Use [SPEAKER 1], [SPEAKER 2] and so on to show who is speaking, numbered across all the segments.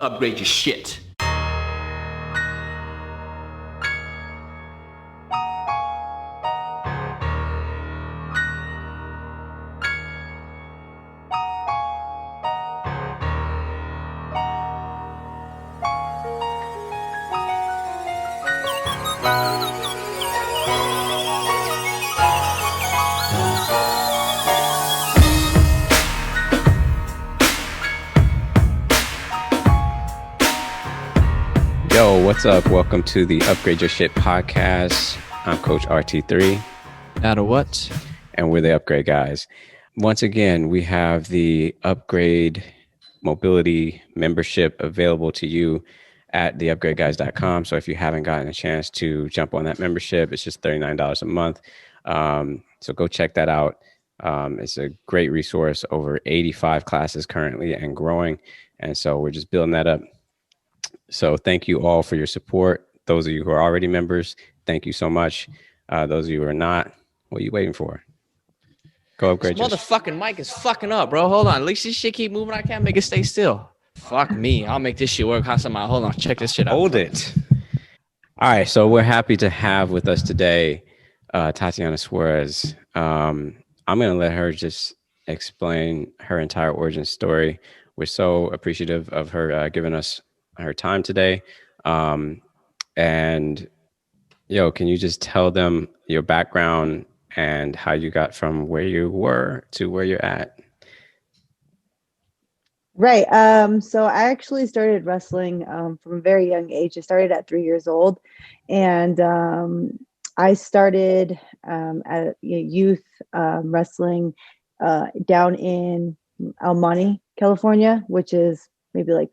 [SPEAKER 1] Upgrade your shit.
[SPEAKER 2] Yo, what's up? Welcome to the Upgrade Your Shit podcast. I'm Coach RT3.
[SPEAKER 3] Matter what?
[SPEAKER 2] And we're the Upgrade Guys. Once again, we have the Upgrade Mobility membership available to you at theupgradeguys.com. So if you haven't gotten a chance to jump on that membership, it's just $39 a month. So go check that out. It's a great resource, over 85 classes currently and growing. And so we're just building that up. So thank you all for your support. Those of you who are already members, thank you so much. Those of you who are not, what are you waiting for? Go upgrade.
[SPEAKER 3] This motherfucking mic is fucking up, bro. Hold on. At least this shit keep moving. I can't make it stay still. Fuck me. I'll make this shit work. Hold on. Check this shit out.
[SPEAKER 2] Hold it. All right. So we're happy to have with us today Tatiana Suarez. I'm going to let her just explain her entire origin story. We're so appreciative of her giving us her time today. And yo, can you just tell them your background and how you got from where you were to where you're at?
[SPEAKER 4] Right. So I actually started wrestling from a very young age. I started at 3 years old, and I started at youth wrestling down in El Monte, California, which is maybe like,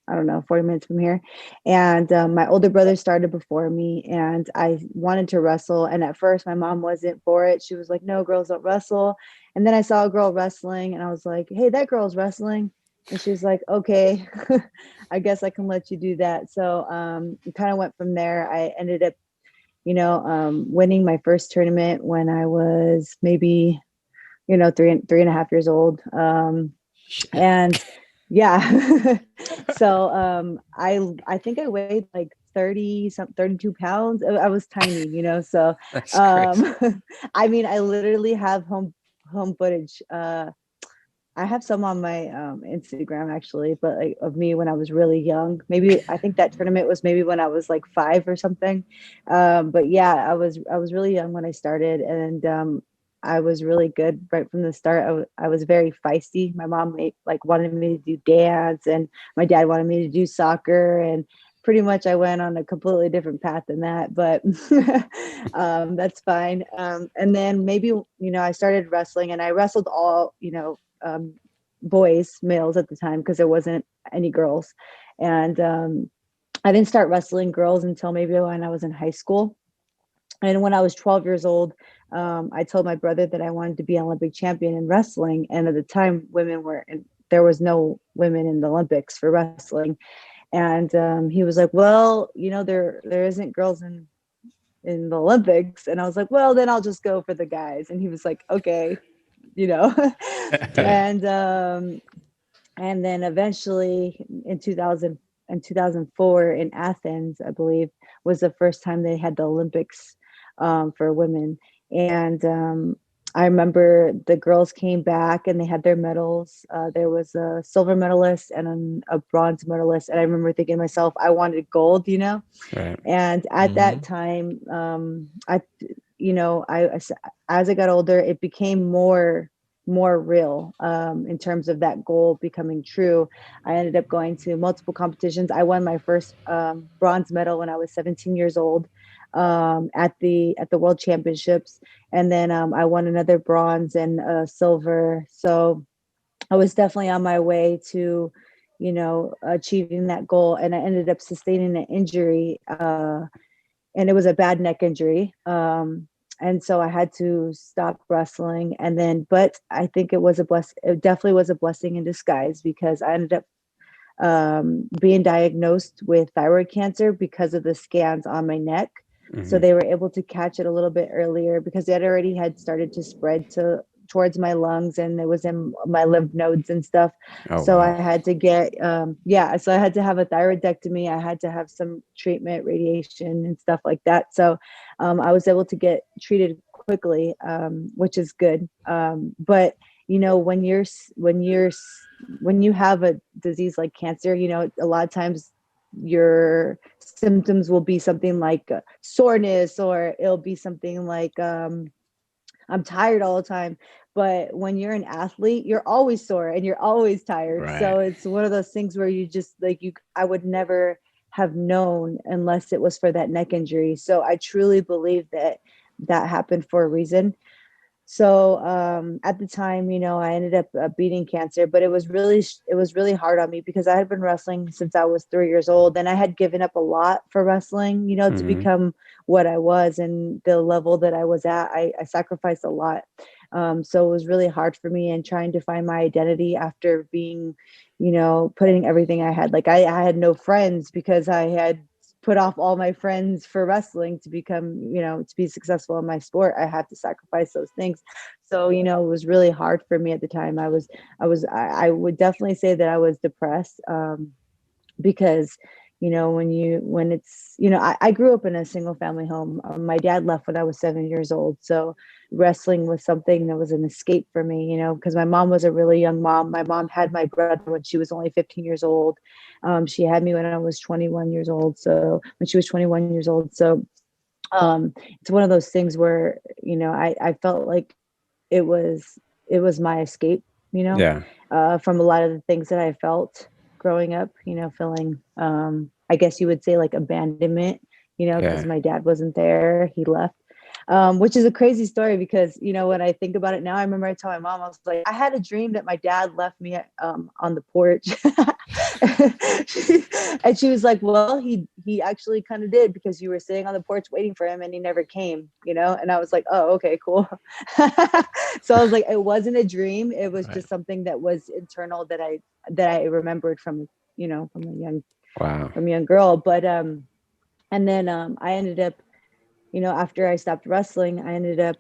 [SPEAKER 4] I don't know, 40 minutes from here. And my older brother started before me, and I wanted to wrestle. And at first my mom wasn't for it. She was like, no, girls don't wrestle. And then I saw a girl wrestling and I was like, hey, that girl's wrestling. And she was like, okay, I guess I can let you do that. So it kind of went from there. I ended up, winning my first tournament when I was maybe, three and a half years old. And yeah. So I think I weighed like 32 pounds. I was tiny, so I mean, I literally have home footage. I have some on my Instagram actually, but like of me when I was really young. Maybe I think that tournament was maybe when I was like 5 or something. But yeah, I was really young when I started, and I was really good right from the start. I was very feisty. My mom wanted me to do dance, and my dad wanted me to do soccer, and pretty much I went on a completely different path than that, but that's fine. And then maybe, I started wrestling, and I wrestled all, boys, males at the time, because there wasn't any girls. And I didn't start wrestling girls until maybe when I was in high school. And when I was 12 years old, I told my brother that I wanted to be an Olympic champion in wrestling. And at the time, there was no women in the Olympics for wrestling. And he was like, well, there isn't girls in the Olympics. And I was like, well, then I'll just go for the guys. And he was like, okay, and then eventually in 2004 in Athens, I believe, was the first time they had the Olympics for women. And I remember the girls came back and they had their medals. There was a silver medalist and a bronze medalist. And I remember thinking to myself, I wanted gold,
[SPEAKER 2] Right.
[SPEAKER 4] And at that time, as I got older, it became more real in terms of that goal becoming true. I ended up going to multiple competitions. I won my first bronze medal when I was 17 years old at the World Championships, and then I won another bronze and silver. So I was definitely on my way to achieving that goal, and I ended up sustaining an injury, and it was a bad neck injury. And so I had to stop wrestling. And then, but I think it definitely was a blessing in disguise, because I ended up being diagnosed with thyroid cancer because of the scans on my neck. Mm-hmm. So they were able to catch it a little bit earlier, because it already had started to spread to towards my lungs, and it was in my lymph nodes and stuff.
[SPEAKER 2] Oh,
[SPEAKER 4] So I
[SPEAKER 2] wow.
[SPEAKER 4] had to get, so I had to have a thyroidectomy. I had to have some treatment, radiation and stuff like that. So I was able to get treated quickly, which is good. But you know, when you have a disease like cancer, you know, a lot of times your symptoms will be something like soreness, or it'll be something like I'm tired all the time. But when you're an athlete, you're always sore and you're always tired.
[SPEAKER 2] Right.
[SPEAKER 4] So it's one of those things where you just like I would never have known unless it was for that neck injury. So I truly believe that that happened for a reason. So at the time, you know, I ended up beating cancer, but it was really hard on me because I had been wrestling since I was 3 years old, and I had given up a lot for wrestling, you know, to
[SPEAKER 2] Mm-hmm.
[SPEAKER 4] become what I was and the level that I was at. I sacrificed a lot. So it was really hard for me, and trying to find my identity after being, you know, putting everything I had. Like I had no friends because I had put off all my friends for wrestling to become, you know, to be successful in my sport. I had to sacrifice those things. So, you know, it was really hard for me at the time. I would definitely say that I was depressed, because, you know, when it's, you know, I grew up in a single family home. My dad left when I was 7 years old. So wrestling was something that was an escape for me, you know, because my mom was a really young mom. My mom had my brother when she was only 15 years old. She had me when I was 21 years old. So when she was 21 years old. So it's one of those things where, you know, I felt like it was my escape, you know,
[SPEAKER 2] Yeah.
[SPEAKER 4] from a lot of the things that I felt growing up, you know, feeling, I guess you would say like abandonment, you know, because
[SPEAKER 2] Yeah.
[SPEAKER 4] my dad wasn't there, he left. Which is a crazy story because, you know, when I think about it now, I remember I told my mom, I was like, I had a dream that my dad left me on the porch. And she was like, well, he actually kind of did, because you were sitting on the porch waiting for him and he never came, you know? And I was like, oh, okay, cool. So I was like, it wasn't a dream. It was
[SPEAKER 2] Right.
[SPEAKER 4] just something that was internal that I remembered from, you know,
[SPEAKER 2] Wow.
[SPEAKER 4] from a young girl. But and then I ended up, you know, after I stopped wrestling, I ended up,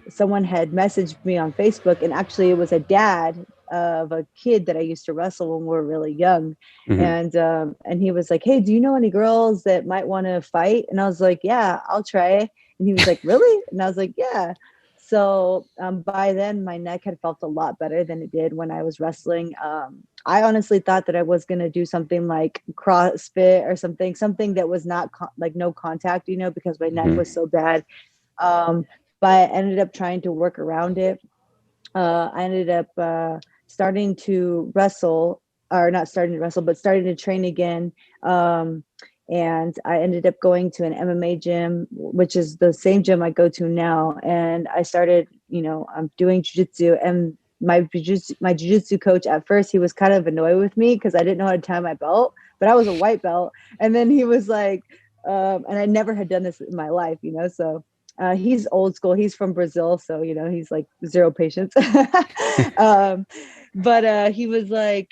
[SPEAKER 4] someone had messaged me on Facebook, and actually it was a dad of a kid that I used to wrestle when we were really young.
[SPEAKER 2] Mm-hmm.
[SPEAKER 4] And he was like, hey, do you know any girls that might want to fight? And I was like, yeah, I'll try. And he was like, really? And I was like, yeah. So by then my neck had felt a lot better than it did when I was wrestling. I honestly thought that I was going to do something like CrossFit or something that was not like no contact, you know, because my neck
[SPEAKER 2] Mm-hmm.
[SPEAKER 4] was so bad. Um, but I ended up trying to work around it. I ended up starting to wrestle, or not starting to wrestle, but starting to train again. And I ended up going to an MMA gym, which is the same gym I go to now. And I started, you know, I'm doing jujitsu, and my jiu-jitsu coach at first, he was kind of annoyed with me because I didn't know how to tie my belt, but I was a white belt. And then he was like, and I never had done this in my life, you know, so he's old school. He's from Brazil, so you know he's like zero patience. But he was like,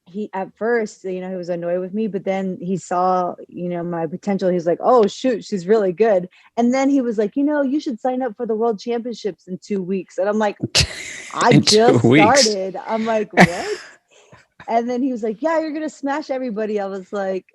[SPEAKER 4] he at first, you know, he was annoyed with me, but then he saw, you know, my potential. He's like, oh shoot, she's really good. And then he was like, you know, you should sign up for the World Championships in 2 weeks. And I'm like, I
[SPEAKER 2] In two
[SPEAKER 4] just
[SPEAKER 2] weeks.
[SPEAKER 4] started. I'm like, what? And then he was like, yeah, you're gonna smash everybody. I was like,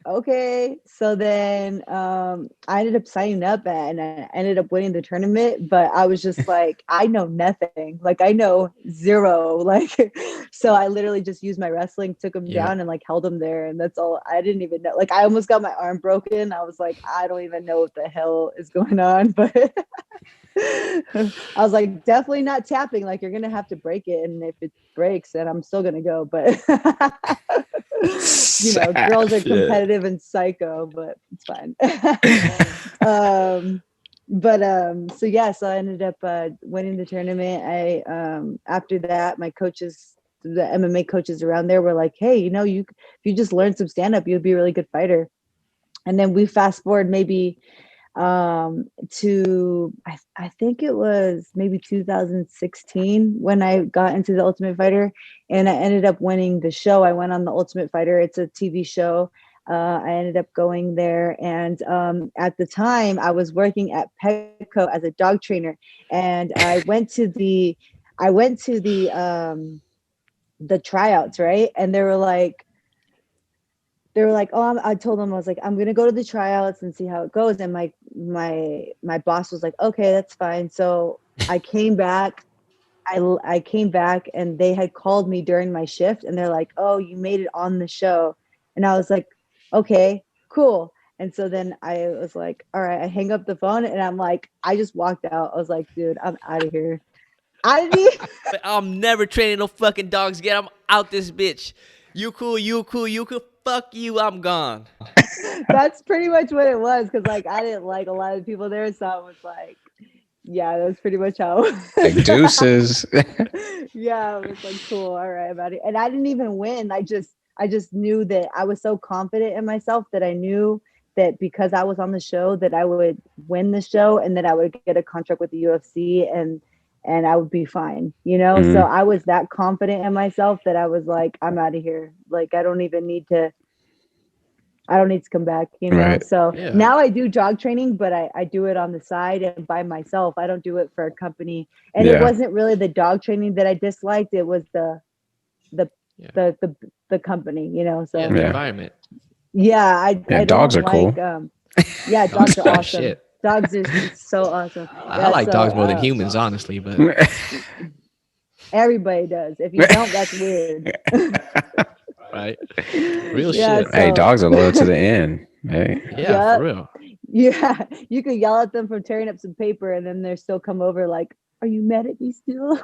[SPEAKER 4] okay. So then I ended up signing up, and I ended up winning the tournament, but I was just like, I know nothing. Like I know zero. Like so I literally just used my wrestling, took him
[SPEAKER 2] Yeah.
[SPEAKER 4] down and like held him there, and that's all. I didn't even know. Like I almost got my arm broken. I was like, I don't even know what the hell is going on. But I was like, definitely not tapping. Like you're gonna have to break it, and if it breaks, then I'm still gonna go. But you know, girls are
[SPEAKER 2] Sap, yeah.
[SPEAKER 4] competitive and psycho, but it's fine. So yeah, so I ended up winning the tournament. I after that, my coaches, the MMA coaches around there, were like, hey, you know, if you just learn some stand up, you'd be a really good fighter. And then we fast forward maybe to I think it was maybe 2016 when I got into the Ultimate Fighter, and I ended up winning the show. I went on the Ultimate Fighter. It's a TV show. I ended up going there, and at the time I was working at Petco as a dog trainer, and I went to the tryouts, right? And they were like, oh, I told them, I was like, I'm gonna go to the tryouts and see how it goes. And my boss was like, okay, that's fine. So I came back. I came back, and they had called me during my shift, and they're like, oh, you made it on the show. And I was like, okay, cool. And so then I was like, all right, I hang up the phone, and I'm like, I just walked out. I was like, dude, I'm out of here.
[SPEAKER 3] I'm never training no fucking dogs again. I'm out this bitch. You cool. Fuck you. I'm gone.
[SPEAKER 4] That's pretty much what it was, because like I didn't like a lot of people there, so I was like, yeah, that's pretty much how it was.
[SPEAKER 2] Like deuces.
[SPEAKER 4] Yeah, I was like, cool, all right, about it. And I didn't even win. I just knew that I was so confident in myself that I knew that because I was on the show that I would win the show, and that I would get a contract with the UFC, and I would be fine, you know?
[SPEAKER 2] Mhm.
[SPEAKER 4] So I was that confident in myself that I was like, I'm out of here. Like, I don't need to come back, you know?
[SPEAKER 2] Right.
[SPEAKER 4] So
[SPEAKER 3] Yeah.
[SPEAKER 4] now I do dog training, but I do it on the side and by myself. I don't do it for a company. And
[SPEAKER 2] Yeah.
[SPEAKER 4] it wasn't really the dog training that I disliked. It was the company, you know? So
[SPEAKER 3] Yeah, the environment.
[SPEAKER 4] yeah, I
[SPEAKER 2] dogs
[SPEAKER 4] don't
[SPEAKER 2] are cool.
[SPEAKER 4] like, yeah, dogs are awesome.
[SPEAKER 3] Shit.
[SPEAKER 4] Dogs are so awesome.
[SPEAKER 3] I like dogs more than humans, honestly, but
[SPEAKER 4] Everybody does. If you don't, that's weird.
[SPEAKER 3] right. Real
[SPEAKER 4] Yeah,
[SPEAKER 3] shit.
[SPEAKER 2] Hey,
[SPEAKER 4] so-
[SPEAKER 2] dogs are loyal to the end. Hey.
[SPEAKER 3] Yeah,
[SPEAKER 4] Yeah.
[SPEAKER 3] for real.
[SPEAKER 4] Yeah, you could yell at them for tearing up some paper, and then they still come over like, "Are you mad at me still?"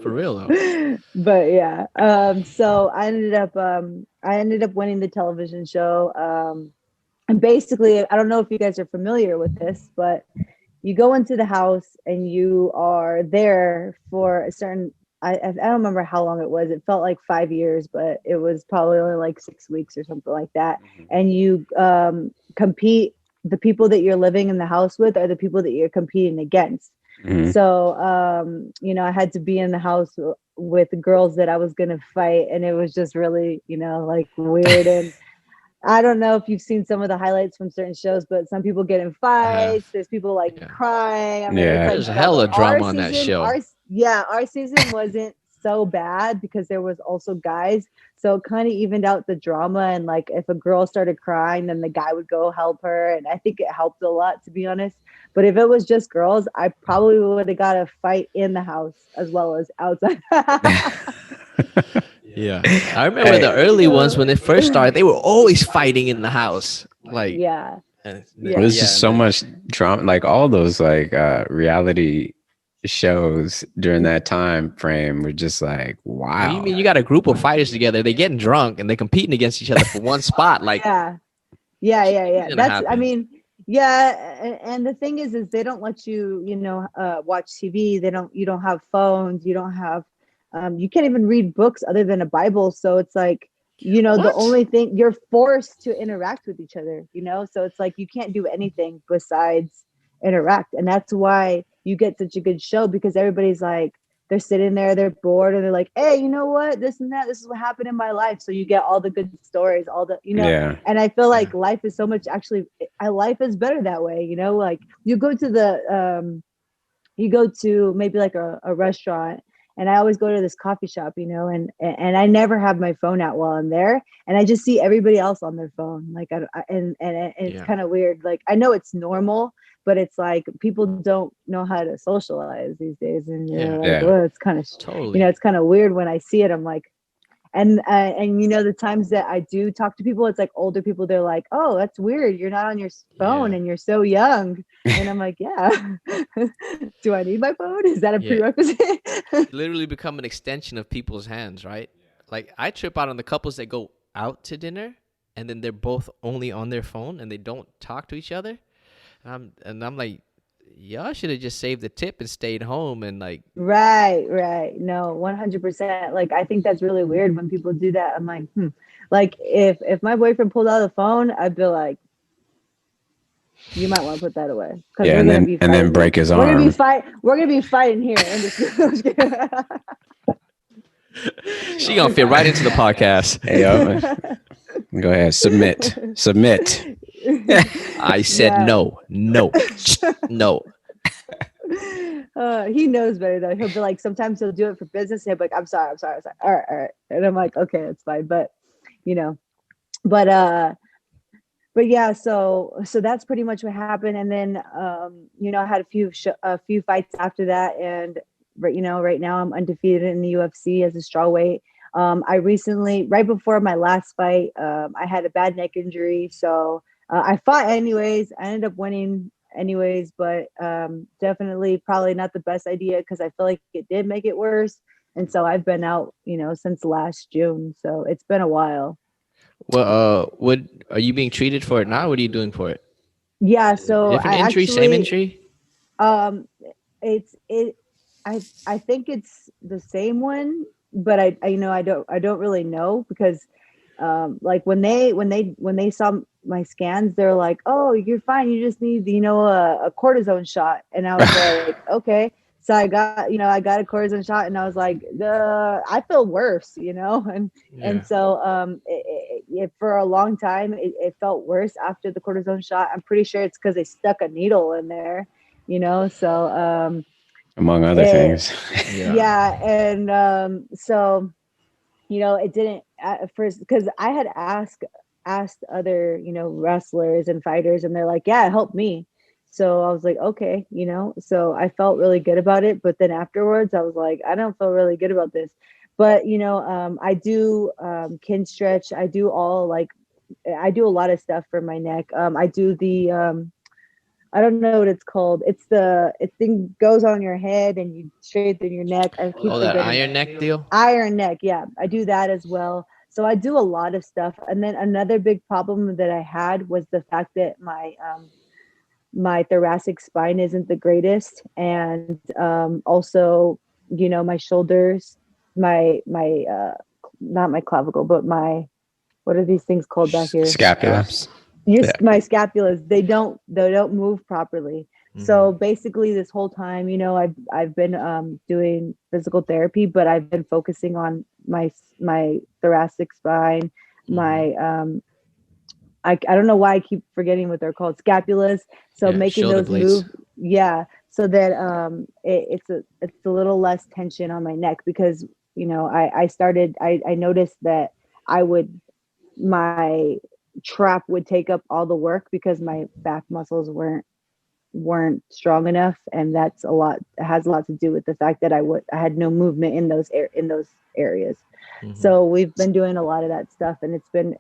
[SPEAKER 3] For real though.
[SPEAKER 4] But yeah, so I ended up winning the television show. And basically, I don't know if you guys are familiar with this, but you go into the house and you are there for a certain. I don't remember how long it was. It felt like 5 years, but it was probably only like 6 weeks or something like that. And you compete. The people that you're living in the house with are the people that you're competing against.
[SPEAKER 2] Mhm.
[SPEAKER 4] So, you know, I had to be in the house with the girls that I was going to fight. And it was just really, you know, like weird. And I don't know if you've seen some of the highlights from certain shows, but some people get in fights. There's people like
[SPEAKER 3] Yeah.
[SPEAKER 4] crying. I mean,
[SPEAKER 2] Yeah.
[SPEAKER 4] it's
[SPEAKER 3] There's
[SPEAKER 4] like
[SPEAKER 3] hella
[SPEAKER 4] our
[SPEAKER 3] drama on that show.
[SPEAKER 4] Our season wasn't so bad because there was also guys. So it kind of evened out the drama. And like if a girl started crying, then the guy would go help her. And I think it helped a lot, to be honest. But if it was just girls, I probably would have got a fight in the house as well as outside.
[SPEAKER 3] Yeah. I remember the early ones when they first started, they were always fighting in the house. Like
[SPEAKER 4] Yeah.
[SPEAKER 3] and-
[SPEAKER 4] Yeah.
[SPEAKER 2] There's just so much drama, like all those like reality shows during that time frame were just like, wow.
[SPEAKER 3] You mean you got a group of fighters together, they getting drunk and they're competing against each other for one spot. Like
[SPEAKER 4] Yeah.
[SPEAKER 3] gonna
[SPEAKER 4] That's, I
[SPEAKER 3] happen.
[SPEAKER 4] mean, yeah. And the thing is they don't let you, you know, watch TV. You don't have phones. You don't have, you can't even read books other than a Bible. So it's like, you know, the
[SPEAKER 3] What?
[SPEAKER 4] only thing you're forced to interact with each other, you know? So it's like, you can't do anything besides interact. And that's why you get such a good show, because everybody's like, they're sitting there, they're bored, and they're like, hey, you know what? This and that, this is what happened in my life. So you get all the good stories, all the, you know,
[SPEAKER 2] Yeah.
[SPEAKER 4] and I feel like life is so much, actually, life is better that way, you know, like you go to maybe like a restaurant, and I always go to this coffee shop, you know, and I never have my phone out while I'm there, and I just see everybody else on their phone, like and it's kind of weird. Like I know it's normal, but it's like people don't know how to socialize these days, and it's kind of
[SPEAKER 3] totally.
[SPEAKER 4] you know, it's kind of weird when I see it. I'm like, and you know, the times that I do talk to people, it's like older people. They're like, "Oh, that's weird. You're not on your phone, and you're so young." And I'm like, "Yeah. Do I need my phone? Is that a prerequisite?"
[SPEAKER 3] Literally become an extension of people's hands, right? Like I trip out on the couples that go out to dinner and then they're both only on their phone and they don't talk to each other. And I'm like, y'all should have just saved the tip and stayed home and like.
[SPEAKER 4] Right. No, 100%. Like I think that's really weird when people do that. I'm like, Like if my boyfriend pulled out the phone, I'd be like, you might want to put that away.
[SPEAKER 2] Yeah, and then break his arm.
[SPEAKER 4] We're gonna be fighting here.
[SPEAKER 3] She gonna fit right into the podcast.
[SPEAKER 2] Hey, Go ahead. Submit. Submit.
[SPEAKER 3] I said
[SPEAKER 4] Yeah.
[SPEAKER 3] no, no, no.
[SPEAKER 4] He knows better though. He'll be like, sometimes he'll do it for business. He'll be like, I'm sorry. All right. And I'm like, okay, it's fine. But you know, but yeah, so that's pretty much what happened. And then I had a few fights after that, and right now I'm undefeated in the UFC as a strawweight. I recently, right before my last fight, I had a bad neck injury, so I fought anyways. I ended up winning anyways, but definitely probably not the best idea because I feel like it did make it worse. And so I've been out, since last June, so it's been a while.
[SPEAKER 3] Well, what are you being treated for it now? What are you doing for it?
[SPEAKER 4] Yeah, so
[SPEAKER 3] Different
[SPEAKER 4] I
[SPEAKER 3] injury, same
[SPEAKER 4] actually
[SPEAKER 3] injury?
[SPEAKER 4] um it's it I think it's the same one, but I don't really know because like when they saw my scans, they're like, "Oh, you're fine. You just need, a cortisone shot." And I was like, "Okay." So I got a cortisone shot, and I was like, I feel worse, and
[SPEAKER 3] Yeah.
[SPEAKER 4] so for a long time it felt worse after the cortisone shot. I'm pretty sure it's because they stuck a needle in there, so
[SPEAKER 2] Among other
[SPEAKER 4] it,
[SPEAKER 2] things.
[SPEAKER 3] Yeah.
[SPEAKER 4] yeah, and so it didn't at first because I had asked other, wrestlers and fighters, and they're like, yeah, it helped me. So I was like, okay, so I felt really good about it. But then afterwards, I was like, I don't feel really good about this. But I do kin stretch. I do a lot of stuff for my neck. I do the I don't know what it's called. It thing goes on your head and you straighten your neck. I keep
[SPEAKER 3] Oh, that
[SPEAKER 4] forgetting.
[SPEAKER 3] iron neck deal?
[SPEAKER 4] Iron neck, yeah, I do that as well. So I do a lot of stuff. And then another big problem that I had was the fact that my thoracic spine isn't the greatest, and also, my shoulders, my not my clavicle, but my, what are these things called back here?
[SPEAKER 2] Scapula.
[SPEAKER 3] Straps.
[SPEAKER 2] Yeah.
[SPEAKER 4] My scapulas, they don't move properly.
[SPEAKER 3] Mhm.
[SPEAKER 4] So basically this whole time, I've been doing physical therapy, but I've been focusing on my thoracic spine,
[SPEAKER 3] Mhm.
[SPEAKER 4] my I don't know why I keep forgetting what they're called, scapulas. So
[SPEAKER 3] Yeah,
[SPEAKER 4] making
[SPEAKER 3] shoulder
[SPEAKER 4] those
[SPEAKER 3] blades.
[SPEAKER 4] move, yeah, so that it's a little less tension on my neck because I noticed that I would my trap would take up all the work because my back muscles weren't strong enough, and that's a lot it has a lot to do with the fact that I had no movement in those areas.
[SPEAKER 3] Mhm.
[SPEAKER 4] So we've been doing a lot of that stuff, and it's been,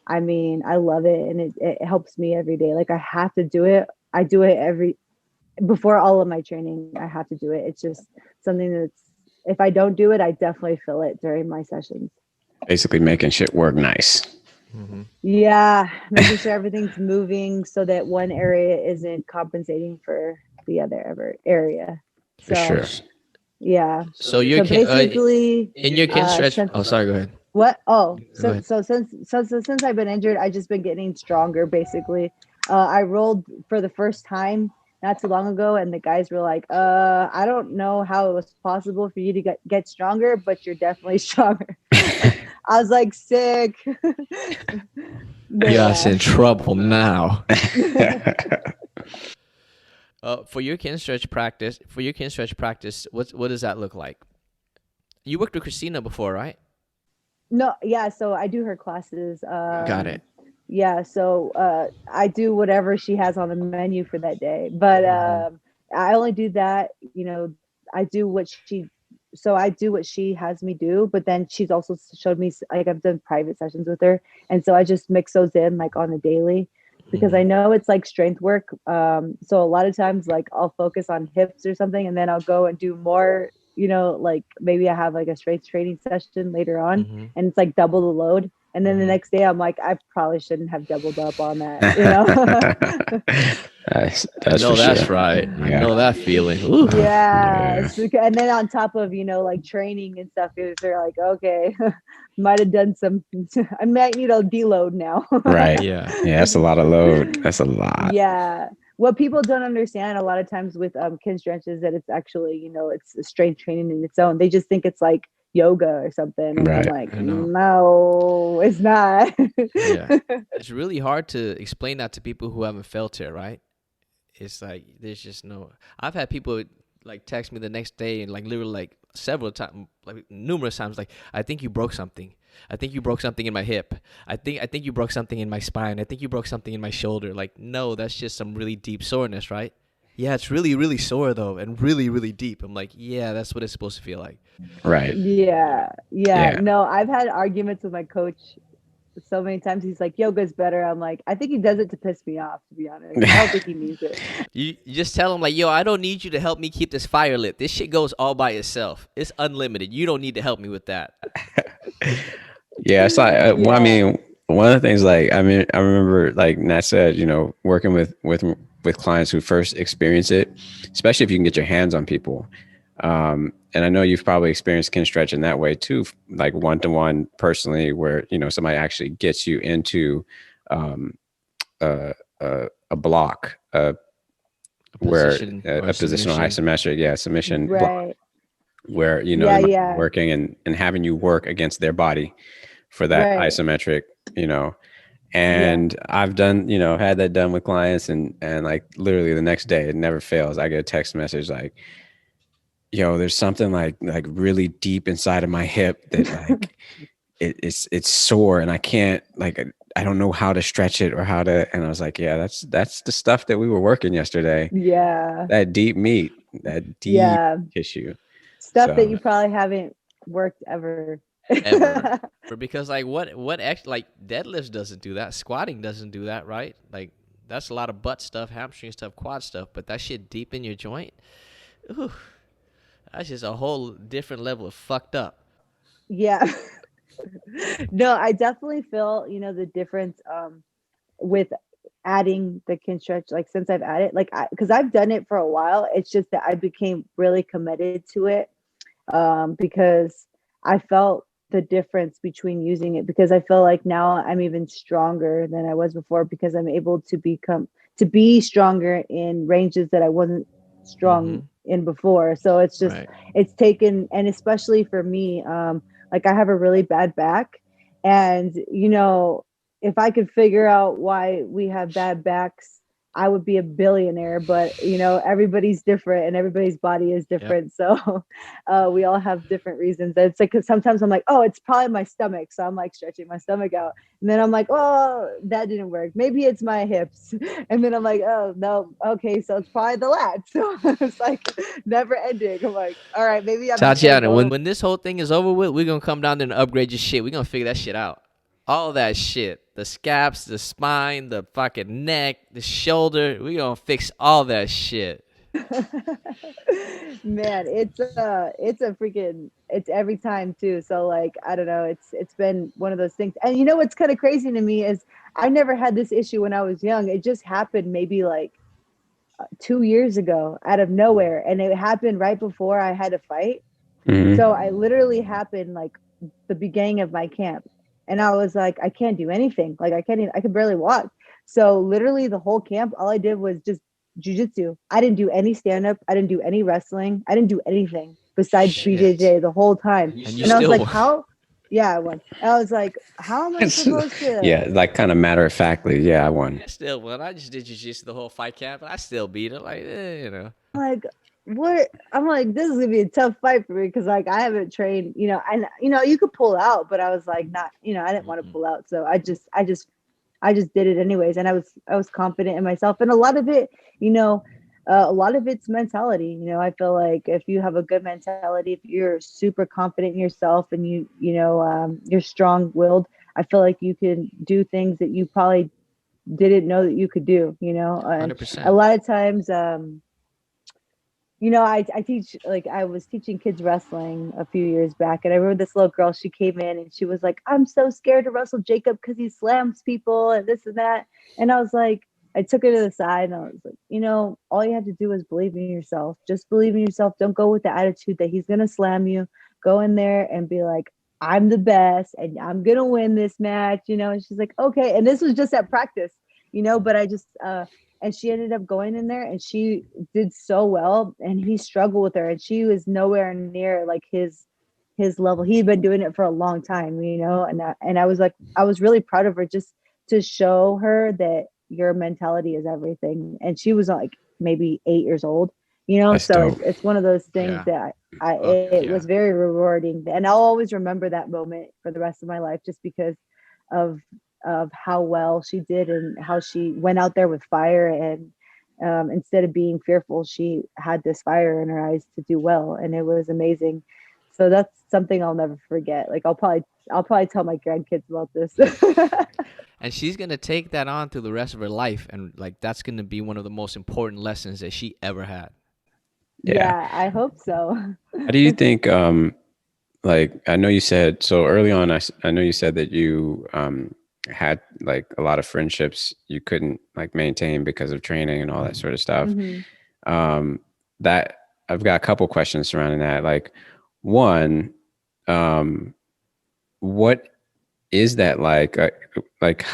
[SPEAKER 4] I mean, I love it, and it helps me every day. Like, I have to do it. I do it every before all of my training. I have to do it. It's just something that's, if I don't do it, I definitely feel it during my sessions.
[SPEAKER 2] Basically making shit work nice.
[SPEAKER 3] Mhm.
[SPEAKER 4] Yeah, making sure everything's moving so that one area isn't compensating for the other area.
[SPEAKER 2] For
[SPEAKER 4] So,
[SPEAKER 2] sure.
[SPEAKER 4] yeah.
[SPEAKER 3] So your
[SPEAKER 4] So
[SPEAKER 3] kin
[SPEAKER 4] basically,
[SPEAKER 3] in your kin stretch.
[SPEAKER 4] since
[SPEAKER 3] Oh, sorry. Go ahead.
[SPEAKER 4] what? Oh,
[SPEAKER 3] Go
[SPEAKER 4] so
[SPEAKER 3] ahead.
[SPEAKER 4] so since I've been injured, I just been getting stronger. Basically, I rolled for the first time not too long ago, and the guys were like, I don't know how it was possible for you to get stronger, but you're definitely stronger." I was like, sick. But
[SPEAKER 3] Yes,
[SPEAKER 4] yeah.
[SPEAKER 3] in trouble now. For your kin stretch practice, what does that look like? You worked with Christina before, right?
[SPEAKER 4] No, yeah, so I do her classes.
[SPEAKER 3] Got it.
[SPEAKER 4] Yeah, so I do whatever she has on the menu for that day. But
[SPEAKER 3] Mhm.
[SPEAKER 4] I only do that, I do what she has me do, but then she's also showed me, like, I've done private sessions with her, and so I just mix those in, like, on a daily, because I
[SPEAKER 3] Mhm.
[SPEAKER 4] know it's like strength work. So a lot of times, like, I'll focus on hips or something, and then I'll go and do more, like, maybe I have like a strength training session later on,
[SPEAKER 3] Mhm.
[SPEAKER 4] and it's like double the load. And then the
[SPEAKER 3] Mhm.
[SPEAKER 4] next day I'm like, I probably shouldn't have doubled up on that,
[SPEAKER 2] That's for
[SPEAKER 3] No, that's
[SPEAKER 2] sure.
[SPEAKER 3] right. I
[SPEAKER 2] Yeah.
[SPEAKER 3] know that feeling. Ooh.
[SPEAKER 4] Yeah.
[SPEAKER 2] Yeah.
[SPEAKER 4] And then on top of, like, training and stuff, they're like, okay, might have done some, I might need a deload now.
[SPEAKER 2] Right.
[SPEAKER 3] Yeah.
[SPEAKER 2] Yeah, that's a lot of load. That's a lot.
[SPEAKER 4] Yeah. What people don't understand a lot of times with kin stretch is that it's actually, it's a strength training in its own. They just think it's like yoga or something. And I'm
[SPEAKER 2] Right.
[SPEAKER 4] like,
[SPEAKER 3] I know.
[SPEAKER 4] no, it's not.
[SPEAKER 3] Yeah. It's really hard to explain that to people who haven't felt it, right? It's like there's just no. I've had people like text me the next day and like literally like several times, like numerous times, like I think you broke something. I think you broke something in my hip. I think you broke something in my spine. I think you broke something in my shoulder. Like no, that's just some really deep soreness, right? Yeah, it's really really sore though, and really really deep. I'm like, yeah, that's what it's supposed to feel like.
[SPEAKER 2] Right.
[SPEAKER 4] Yeah, yeah.
[SPEAKER 2] Yeah.
[SPEAKER 4] No, I've had arguments with my coach so many times. He's like, yoga's better. I'm like, I think he does it to piss me off, to be honest. I don't think he means it.
[SPEAKER 3] You just tell them like, yo, I don't need you to help me keep this fire lit. This shit goes all by itself. It's unlimited. You don't need to help me with that.
[SPEAKER 2] Yeah, it's like well, I
[SPEAKER 4] Yeah.
[SPEAKER 2] mean, one of the things like I mean, I remember like Nat said, you know, working with clients who first experience it, especially if you can get your hands on people. And I know you've probably experienced kin stretch in that way too, like one to one personally, where you know somebody actually gets you into um, a block, where
[SPEAKER 3] Position
[SPEAKER 2] a
[SPEAKER 3] or
[SPEAKER 2] positional
[SPEAKER 3] submission.
[SPEAKER 2] isometric, yeah, submission block,
[SPEAKER 4] Right.
[SPEAKER 2] where you know
[SPEAKER 4] Yeah,
[SPEAKER 2] they might be
[SPEAKER 4] yeah.
[SPEAKER 2] working and having you work against their body for that
[SPEAKER 4] Right.
[SPEAKER 2] isometric, you know.
[SPEAKER 4] Yeah.
[SPEAKER 2] And I've done, you know, had that done with clients, and like literally the next day, it never fails. I get a text message like, "Yo, there's something like really deep inside of my hip that like it's sore, and I can't like I don't know how to stretch it or how to." And I was like, "Yeah, that's the stuff that we were working yesterday.
[SPEAKER 4] Yeah.
[SPEAKER 2] That deep meat, that deep
[SPEAKER 4] Yeah.
[SPEAKER 2] tissue."
[SPEAKER 4] Stuff that
[SPEAKER 2] So
[SPEAKER 4] you probably haven't worked ever.
[SPEAKER 3] Ever. Because like like deadlifts doesn't do that. Squatting doesn't do that, right? Like that's a lot of butt stuff, hamstring stuff, quad stuff, but that shit deep in your joint, ooh, that's just a whole different level of fucked up.
[SPEAKER 4] Yeah. No, I definitely feel, the difference with adding the kin stretch, like since I've added, like because I've done it for a while. It's just that I became really committed to it because I felt the difference between using it, because I feel like now I'm even stronger than I was before, because I'm able to be stronger in ranges that I wasn't strong
[SPEAKER 3] Mm-hmm.
[SPEAKER 4] in before. So it's just
[SPEAKER 3] Right.
[SPEAKER 4] it's taken, and especially for me, like I have a really bad back, and if I could figure out why we have bad backs, I would be a billionaire. But everybody's different and everybody's body is
[SPEAKER 3] Yep.
[SPEAKER 4] different. So we all have different reasons. It's like, cause sometimes I'm like, oh, it's probably my stomach. So I'm like stretching my stomach out. And then I'm like, oh, that didn't work. Maybe it's my hips. And then I'm like, oh no, okay, so it's probably the lats. So it's like never ending. I'm like, all right, maybe I'm just gonna
[SPEAKER 3] Tatiana,
[SPEAKER 4] go.
[SPEAKER 3] when this whole thing is over with, we're gonna come down there and upgrade your shit. We're gonna figure that shit out. All that shit. The scaps, the spine, the fucking neck, the shoulder. We're gonna fix all that shit.
[SPEAKER 4] Man, it's every time too. So like, I don't know, it's been one of those things. And what's kind of crazy to me is I never had this issue when I was young. It just happened maybe like 2 years ago out of nowhere, and it happened right before I had a fight. So
[SPEAKER 2] mhm.
[SPEAKER 4] I literally happened like the beginning of my camp. And I was like, I can't do anything. Like I could barely walk. So literally the whole camp, all I did was just jujitsu. I didn't do any stand up. I didn't do any wrestling. I didn't do anything besides
[SPEAKER 3] Shit.
[SPEAKER 4] BJJ the whole time.
[SPEAKER 3] And you
[SPEAKER 4] And I was
[SPEAKER 3] still
[SPEAKER 4] like,
[SPEAKER 3] won.
[SPEAKER 4] how? Yeah, I won. And I was like, how am I supposed
[SPEAKER 2] Yeah,
[SPEAKER 4] to?
[SPEAKER 2] like kind of matter of factly, yeah, I won.
[SPEAKER 3] I still won. I just did jiu-jitsu the whole fight camp, and I still beat her. Like,
[SPEAKER 4] Like, what? I'm like, this is gonna be a tough fight for me, because like I haven't trained, and you could pull out, but I was like, not, I didn't want to
[SPEAKER 3] Mm-mm.
[SPEAKER 4] pull out. So I just did it anyways, and I was confident in myself, and a lot of it, a lot of it's mentality. I feel like if you have a good mentality, if you're super confident in yourself, and you're strong-willed, I feel like you can do things that you probably didn't know that you could do. And a
[SPEAKER 3] 100%.
[SPEAKER 4] lot of times, I teach, like I was teaching kids wrestling a few years back, and I remember this little girl, she came in and she was like, I'm so scared to wrestle Jacob because he slams people and this and that. And I was like, I took her to the side and I was like, all you have to do is believe in yourself. Just believe in yourself. Don't go with the attitude that he's going to slam you. Go in there and be like, I'm the best and I'm going to win this match, and she's like, okay. And this was just at practice, but I just, and she ended up going in there and she did so well, and he struggled with her, and she was nowhere near like his his level. He'd been doing it for a long time, and I was like, I was really proud of her just to show her that your mentality is everything. And she was like maybe 8 years old,
[SPEAKER 2] That's
[SPEAKER 4] so
[SPEAKER 2] dope.
[SPEAKER 4] it's one of those things
[SPEAKER 3] Yeah.
[SPEAKER 4] that
[SPEAKER 3] Fuck
[SPEAKER 4] it
[SPEAKER 3] yeah.
[SPEAKER 4] was very rewarding, and I'll always remember that moment for the rest of my life, just because of how well she did and how she went out there with fire, and instead of being fearful, she had this fire in her eyes to do well, and it was amazing. So that's something I'll never forget. Like I'll probably tell my grandkids about this.
[SPEAKER 3] And she's gonna take that on through the rest of her life, and like that's gonna be one of the most important lessons that she ever had.
[SPEAKER 2] Yeah.
[SPEAKER 4] Yeah, I hope so.
[SPEAKER 2] How do you think, like, I know you said so early on, I know you said that you had like a lot of friendships you couldn't like maintain because of training and all that sort of stuff.
[SPEAKER 4] Hmm.
[SPEAKER 2] Um, that I've got a couple questions surrounding that. Like, one, um, what is that like? Like,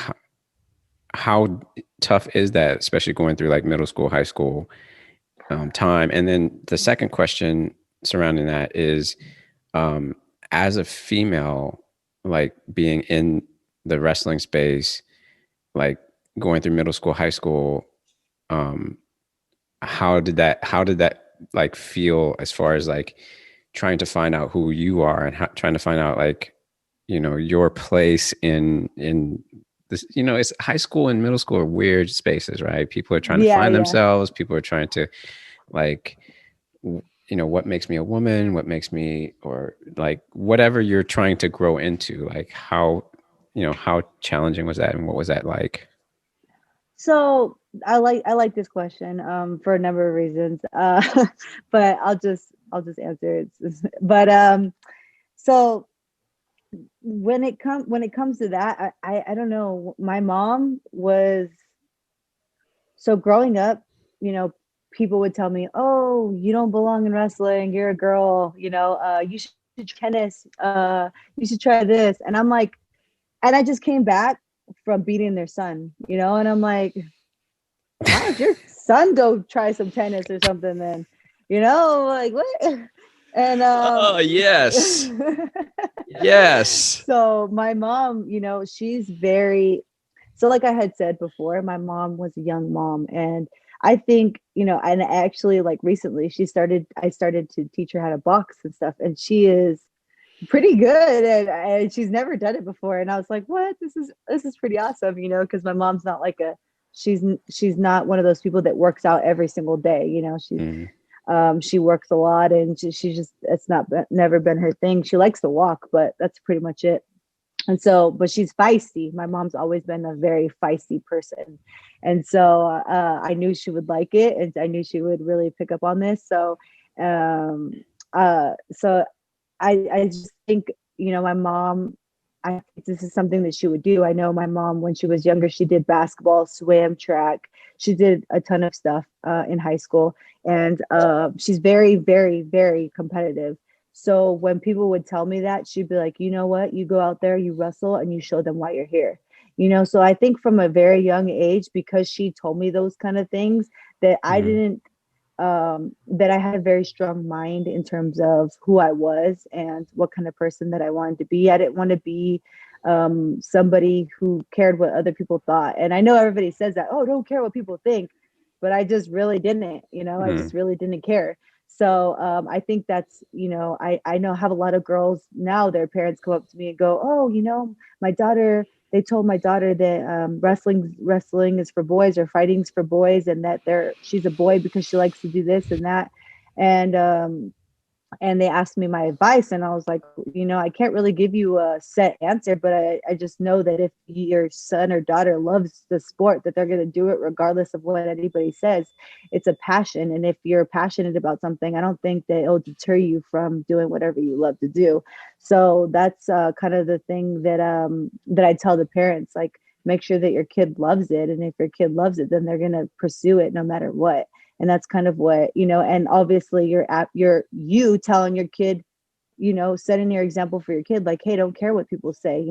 [SPEAKER 2] how tough is that, especially going through like middle school, high school time? And then the second question surrounding that is, um, as a female, like being in the wrestling space, like going through middle school, high school, um, how did that like feel as far as like trying to find out who you are and trying to find out like your place in this, it's high school and middle school are weird spaces, right? People are trying to
[SPEAKER 4] Yeah,
[SPEAKER 2] find
[SPEAKER 4] yeah.
[SPEAKER 2] themselves, people are trying to like what makes me a woman, what makes me, or like whatever you're trying to grow into, like how challenging was that and what was that like?
[SPEAKER 4] So I like this question for a number of reasons. But I'll just answer it. But so when it comes to that, I don't know. My mom was, so growing up, you know, people would tell me, "Oh, you don't belong in wrestling. You're a girl. You should try tennis. You should try this." And I'm like, and I just came back from beating their son, and I'm like, why don't your son go try some tennis or something then? Like what? And
[SPEAKER 3] Oh yes, yes.
[SPEAKER 4] so my mom, she's very, so like I had said before, my mom was a young mom, and I think, and actually like recently I started to teach her how to box and stuff, and she is pretty good, and she's never done it before, and I was like, what, this is pretty awesome, because my mom's not like she's not one of those people that works out every single day.
[SPEAKER 2] Mm,
[SPEAKER 4] She works a lot, and she just, it's not never been her thing. She likes to walk, but that's pretty much it. And so, but she's feisty. My mom's always been a very feisty person, and so I knew she would like it, and I knew she would really pick up on this. So I just think, my mom, I think this is something that she would do. I know my mom, when she was younger, she did basketball, swim, track. She did a ton of stuff in high school, and she's very, very, very competitive. So when people would tell me that, she'd be like, you know what? You go out there, you wrestle, and you show them why you're here. So I think from a very young age, because she told me those kind of things, that I
[SPEAKER 2] mm,
[SPEAKER 4] didn't that I had a very strong mind in terms of who I was and what kind of person that I wanted to be. I didn't want to be somebody who cared what other people thought. And I know everybody says that, oh, don't care what people think, but I just really didn't, I
[SPEAKER 2] mm,
[SPEAKER 4] just really didn't care. So I think that's, I know, have a lot of girls now, their parents come up to me and go, oh, my daughter, they told my daughter that wrestling is for boys, or fighting's for boys, and that she's a boy because she likes to do this and that. And um and they asked me my advice, and I was like, I can't really give you a set answer, but I just know that if your son or daughter loves the sport, that they're going to do it regardless of what anybody says. It's a passion, and if you're passionate about something, I don't think that it'll deter you from doing whatever you love to do. So that's kind of the thing that I tell the parents, like, make sure that your kid loves it, and if your kid loves it, then they're going to pursue it no matter what. And that's kind of what, and obviously you telling your kid, setting your example for your kid, like, hey, don't care what people say,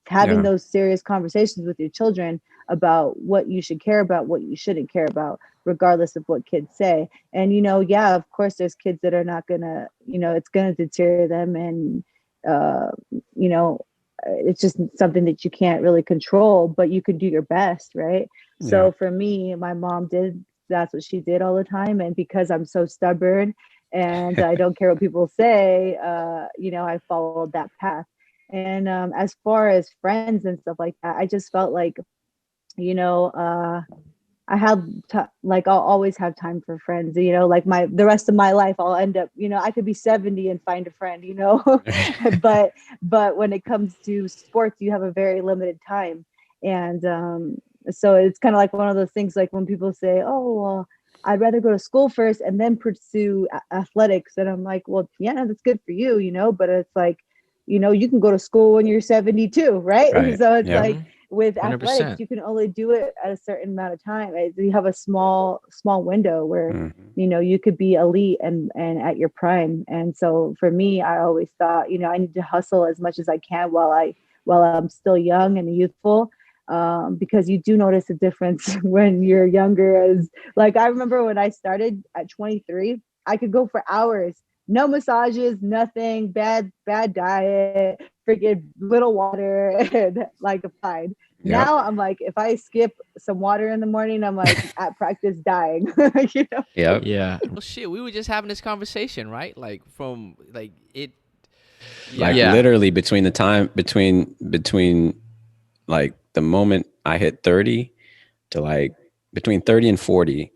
[SPEAKER 4] having those serious conversations with your children about what you should care about, what you shouldn't care about, regardless of what kids say. And, of course, there's kids that are not gonna, it's gonna deter them. And, it's just something that you can't really control, but you can do your best, right? So for me, my mom that's what she did all the time. And because I'm so stubborn and I don't care what people say, I followed that path. And as far as friends and stuff like that, I just felt like, I have I'll always have time for friends, like the rest of my life, I'll end up, I could be 70 and find a friend, but when it comes to sports, you have a very limited time. And so it's kind of like one of those things, like when people say, oh, well, I'd rather go to school first and then pursue athletics. And I'm like, well, yeah, that's good for you, but it's like, you can go to school when you're 72, right? So it's like, with 100%. Athletics, you can only do it at a certain amount of time. You have a small window where you could be elite and at your prime. And so for me, I always thought, I need to hustle as much as I can while I'm still young and youthful, because you do notice a difference when you're younger. As like, I remember when I started at 23, I could go for hours, no massages, nothing, bad diet, freaking little water, and like a fine. Now I'm like, if I skip some water in the morning, I'm like at practice dying.
[SPEAKER 3] Yeah. Well, shit, we were just having this conversation, right? Like from like it.
[SPEAKER 2] Literally between like the moment I hit 30 to like between 30 and 40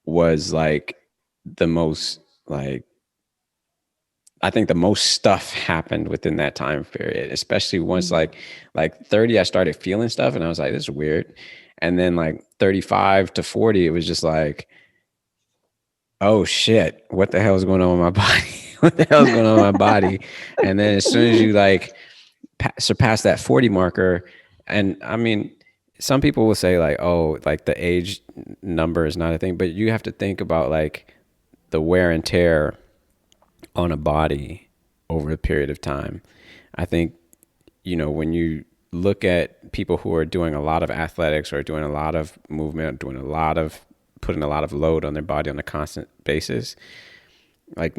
[SPEAKER 2] was like the most like. I think the most stuff happened within that time period, especially once like 30, I started feeling stuff and I was like, this is weird. And then like 35 to 40, it was just like, oh shit, what the hell is going on with my body? What the hell is going on with my body? And then as soon as you like surpass that 40 marker, and I mean, some people will say like, oh, like the age number is not a thing, but you have to think about like the wear and tear on a body over a period of time. I think, when you look at people who are doing a lot of athletics or doing a lot of movement, putting a lot of load on their body on a constant basis, like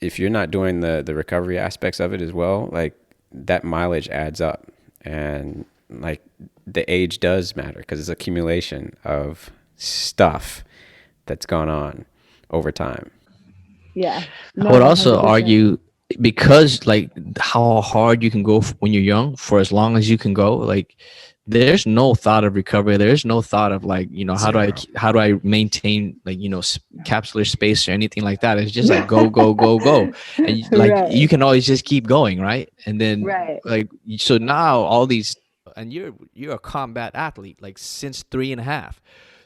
[SPEAKER 2] if you're not doing the recovery aspects of it as well, like that mileage adds up. And like the age does matter because it's accumulation of stuff that's gone on over time.
[SPEAKER 4] Yeah.
[SPEAKER 3] No, I would also 100%. Argue because like how hard you can go when you're young for as long as you can go, like there's no thought of recovery. There's no thought of like, how do I maintain like, capsular space or anything like that. It's just like go. And like you can always just keep going. Right. And then like, so now all these, and you're a combat athlete, like since 3.5.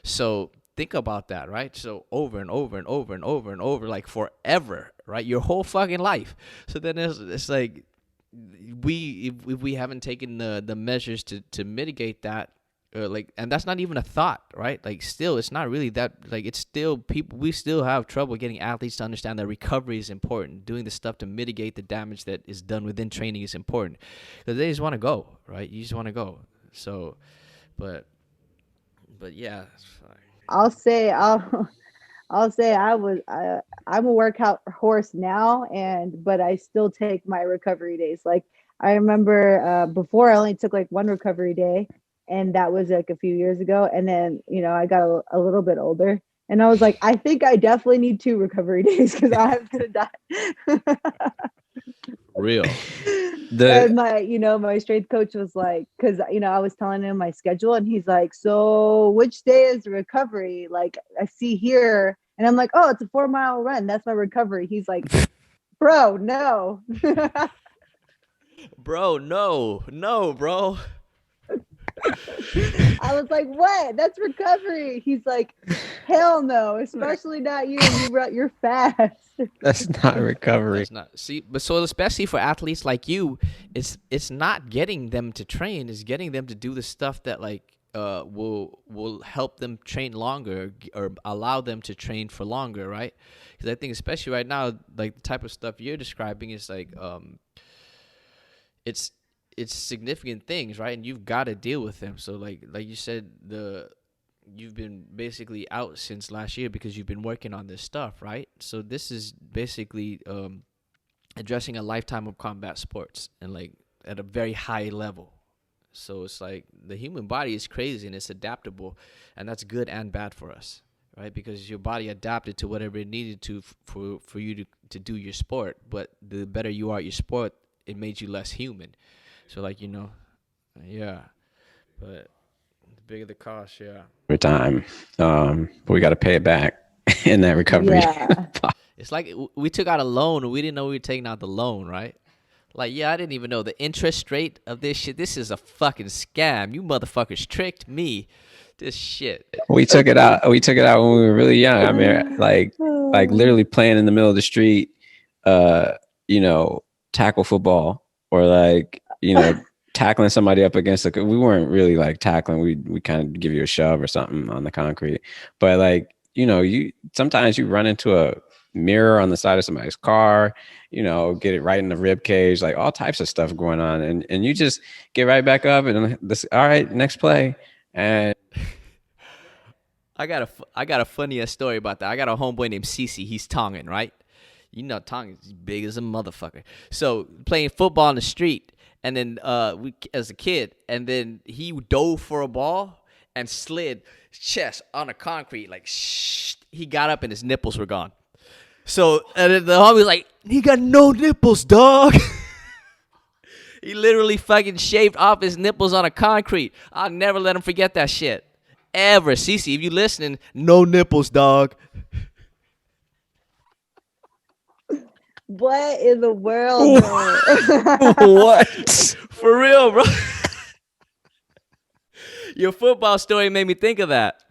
[SPEAKER 3] So think about that, right? So over and over and over and over and over, like forever, right? Your whole fucking life. So then it's like if we haven't taken the measures to mitigate that, and that's not even a thought, right? Like still, it's not really that. Like it's still we still have trouble getting athletes to understand that recovery is important. Doing the stuff to mitigate the damage that is done within training is important because they just want to go, right? You just want to go. So, but yeah.
[SPEAKER 4] I'll say I'm a workout horse now, but I still take my recovery days. Like I remember before I only took like one recovery day, and that was like a few years ago. And then I got a little bit older, and I was like, I think I definitely need 2 recovery days because I'm gonna die.
[SPEAKER 3] Real.
[SPEAKER 4] And my strength coach was like, because I was telling him my schedule, and he's like, so which day is recovery? Like I see here, and I'm like, oh, it's a 4-mile run, that's my recovery. He's like, bro, no.
[SPEAKER 3] Bro, no, bro.
[SPEAKER 4] I was like, what? That's recovery. He's like, hell no, especially not you. You're fast.
[SPEAKER 2] That's not recovery.
[SPEAKER 3] That's not. See, but so especially for athletes like you, it's not getting them to train, it's getting them to do the stuff that like will help them train longer or allow them to train for longer, right? Because I think especially right now, like the type of stuff you're describing is like it's significant things, right? And you've got to deal with them. So like you said, you've been basically out since last year because you've been working on this stuff, right? So this is basically addressing a lifetime of combat sports and like at a very high level. So it's like the human body is crazy and it's adaptable, and that's good and bad for us, right? Because your body adapted to whatever it needed to for you to do your sport. But the better you are at your sport, it made you less human. So like, yeah. But the bigger the cost, yeah.
[SPEAKER 2] Every time, but we got to pay it back in that recovery.
[SPEAKER 4] Yeah.
[SPEAKER 3] It's like we took out a loan and we didn't know we were taking out the loan, right? Like, yeah, I didn't even know the interest rate of this shit. This is a fucking scam. You motherfuckers tricked me. This shit.
[SPEAKER 2] We took it out. We took it out when we were really young. I mean, like literally playing in the middle of the street, tackle football, or like, tackling somebody up against we weren't really like tackling. We kind of give you a shove or something on the concrete. But like, you sometimes you run into a mirror on the side of somebody's car, get it right in the rib cage, like all types of stuff going on. And you just get right back up and all right, next play. And
[SPEAKER 3] I got a funny story about that. I got a homeboy named Cece. He's Tongan, right? Tongan's big as a motherfucker. So playing football on the street, and then we as a kid, and then he dove for a ball and slid chest on the concrete, like he got up and his nipples were gone. So and the homie was like, he got no nipples, dog. He literally fucking shaved off his nipples on a concrete. I'll never let him forget that shit. Ever. Cece, if you listening, no nipples, dog.
[SPEAKER 4] What in the world?
[SPEAKER 2] What?
[SPEAKER 3] For real, bro. Your football story made me think of that.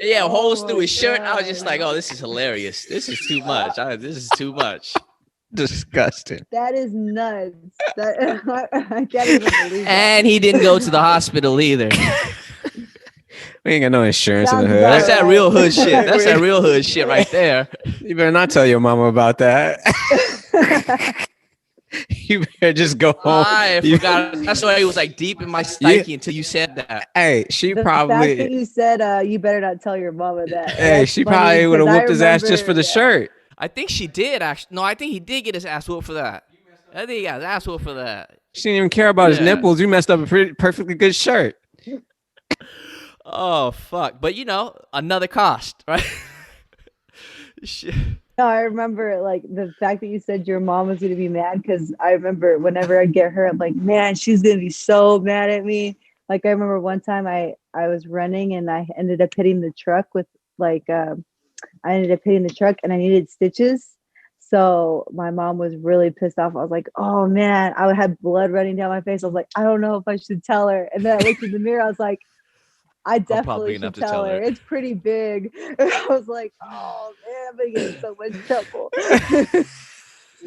[SPEAKER 3] Yeah, holes through his shirt. I was just like, oh, this is hilarious. This is too much. This is too much.
[SPEAKER 2] Disgusting.
[SPEAKER 4] That is nuts. I can't even believe that.
[SPEAKER 3] And he didn't go to the hospital either.
[SPEAKER 2] We ain't got no insurance in
[SPEAKER 4] Sounds
[SPEAKER 2] the hood.
[SPEAKER 3] That's that real hood shit. That's that real hood shit right there.
[SPEAKER 2] You better not tell your mama about that. You better just go home.
[SPEAKER 3] I forgot. That's why it was like deep in my psyche until you said that.
[SPEAKER 2] Hey,
[SPEAKER 4] The fact that you said you better not tell your mama that.
[SPEAKER 2] Hey,
[SPEAKER 4] That's
[SPEAKER 2] she
[SPEAKER 4] funny,
[SPEAKER 2] probably would have
[SPEAKER 4] 'cause I
[SPEAKER 2] whooped his ass just for the
[SPEAKER 4] remember-
[SPEAKER 2] shirt.
[SPEAKER 3] I think she did actually. No, I think he did get his ass whooped for that. I think he got his ass whooped for that.
[SPEAKER 2] She didn't even care about his
[SPEAKER 3] Yeah.
[SPEAKER 2] nipples. You messed up a perfectly good shirt.
[SPEAKER 3] Oh fuck! But another cost, right? Shit.
[SPEAKER 4] No, I remember like the fact that you said your mom was gonna be mad, because I remember whenever I'd get her, I'm like, man, she's gonna be so mad at me. Like I remember one time I was running and I ended up hitting the truck with I ended up hitting the truck and I needed stitches. So my mom was really pissed off. I was like, oh man, I had blood running down my face. I was like, I don't know if I should tell her. And then I looked in the mirror. I was like, I
[SPEAKER 3] probably
[SPEAKER 4] definitely
[SPEAKER 3] enough
[SPEAKER 4] should
[SPEAKER 3] to
[SPEAKER 4] tell
[SPEAKER 3] tell
[SPEAKER 4] her.
[SPEAKER 3] her.
[SPEAKER 4] It's pretty big. And I was like, oh man, I'm gonna get in so much trouble.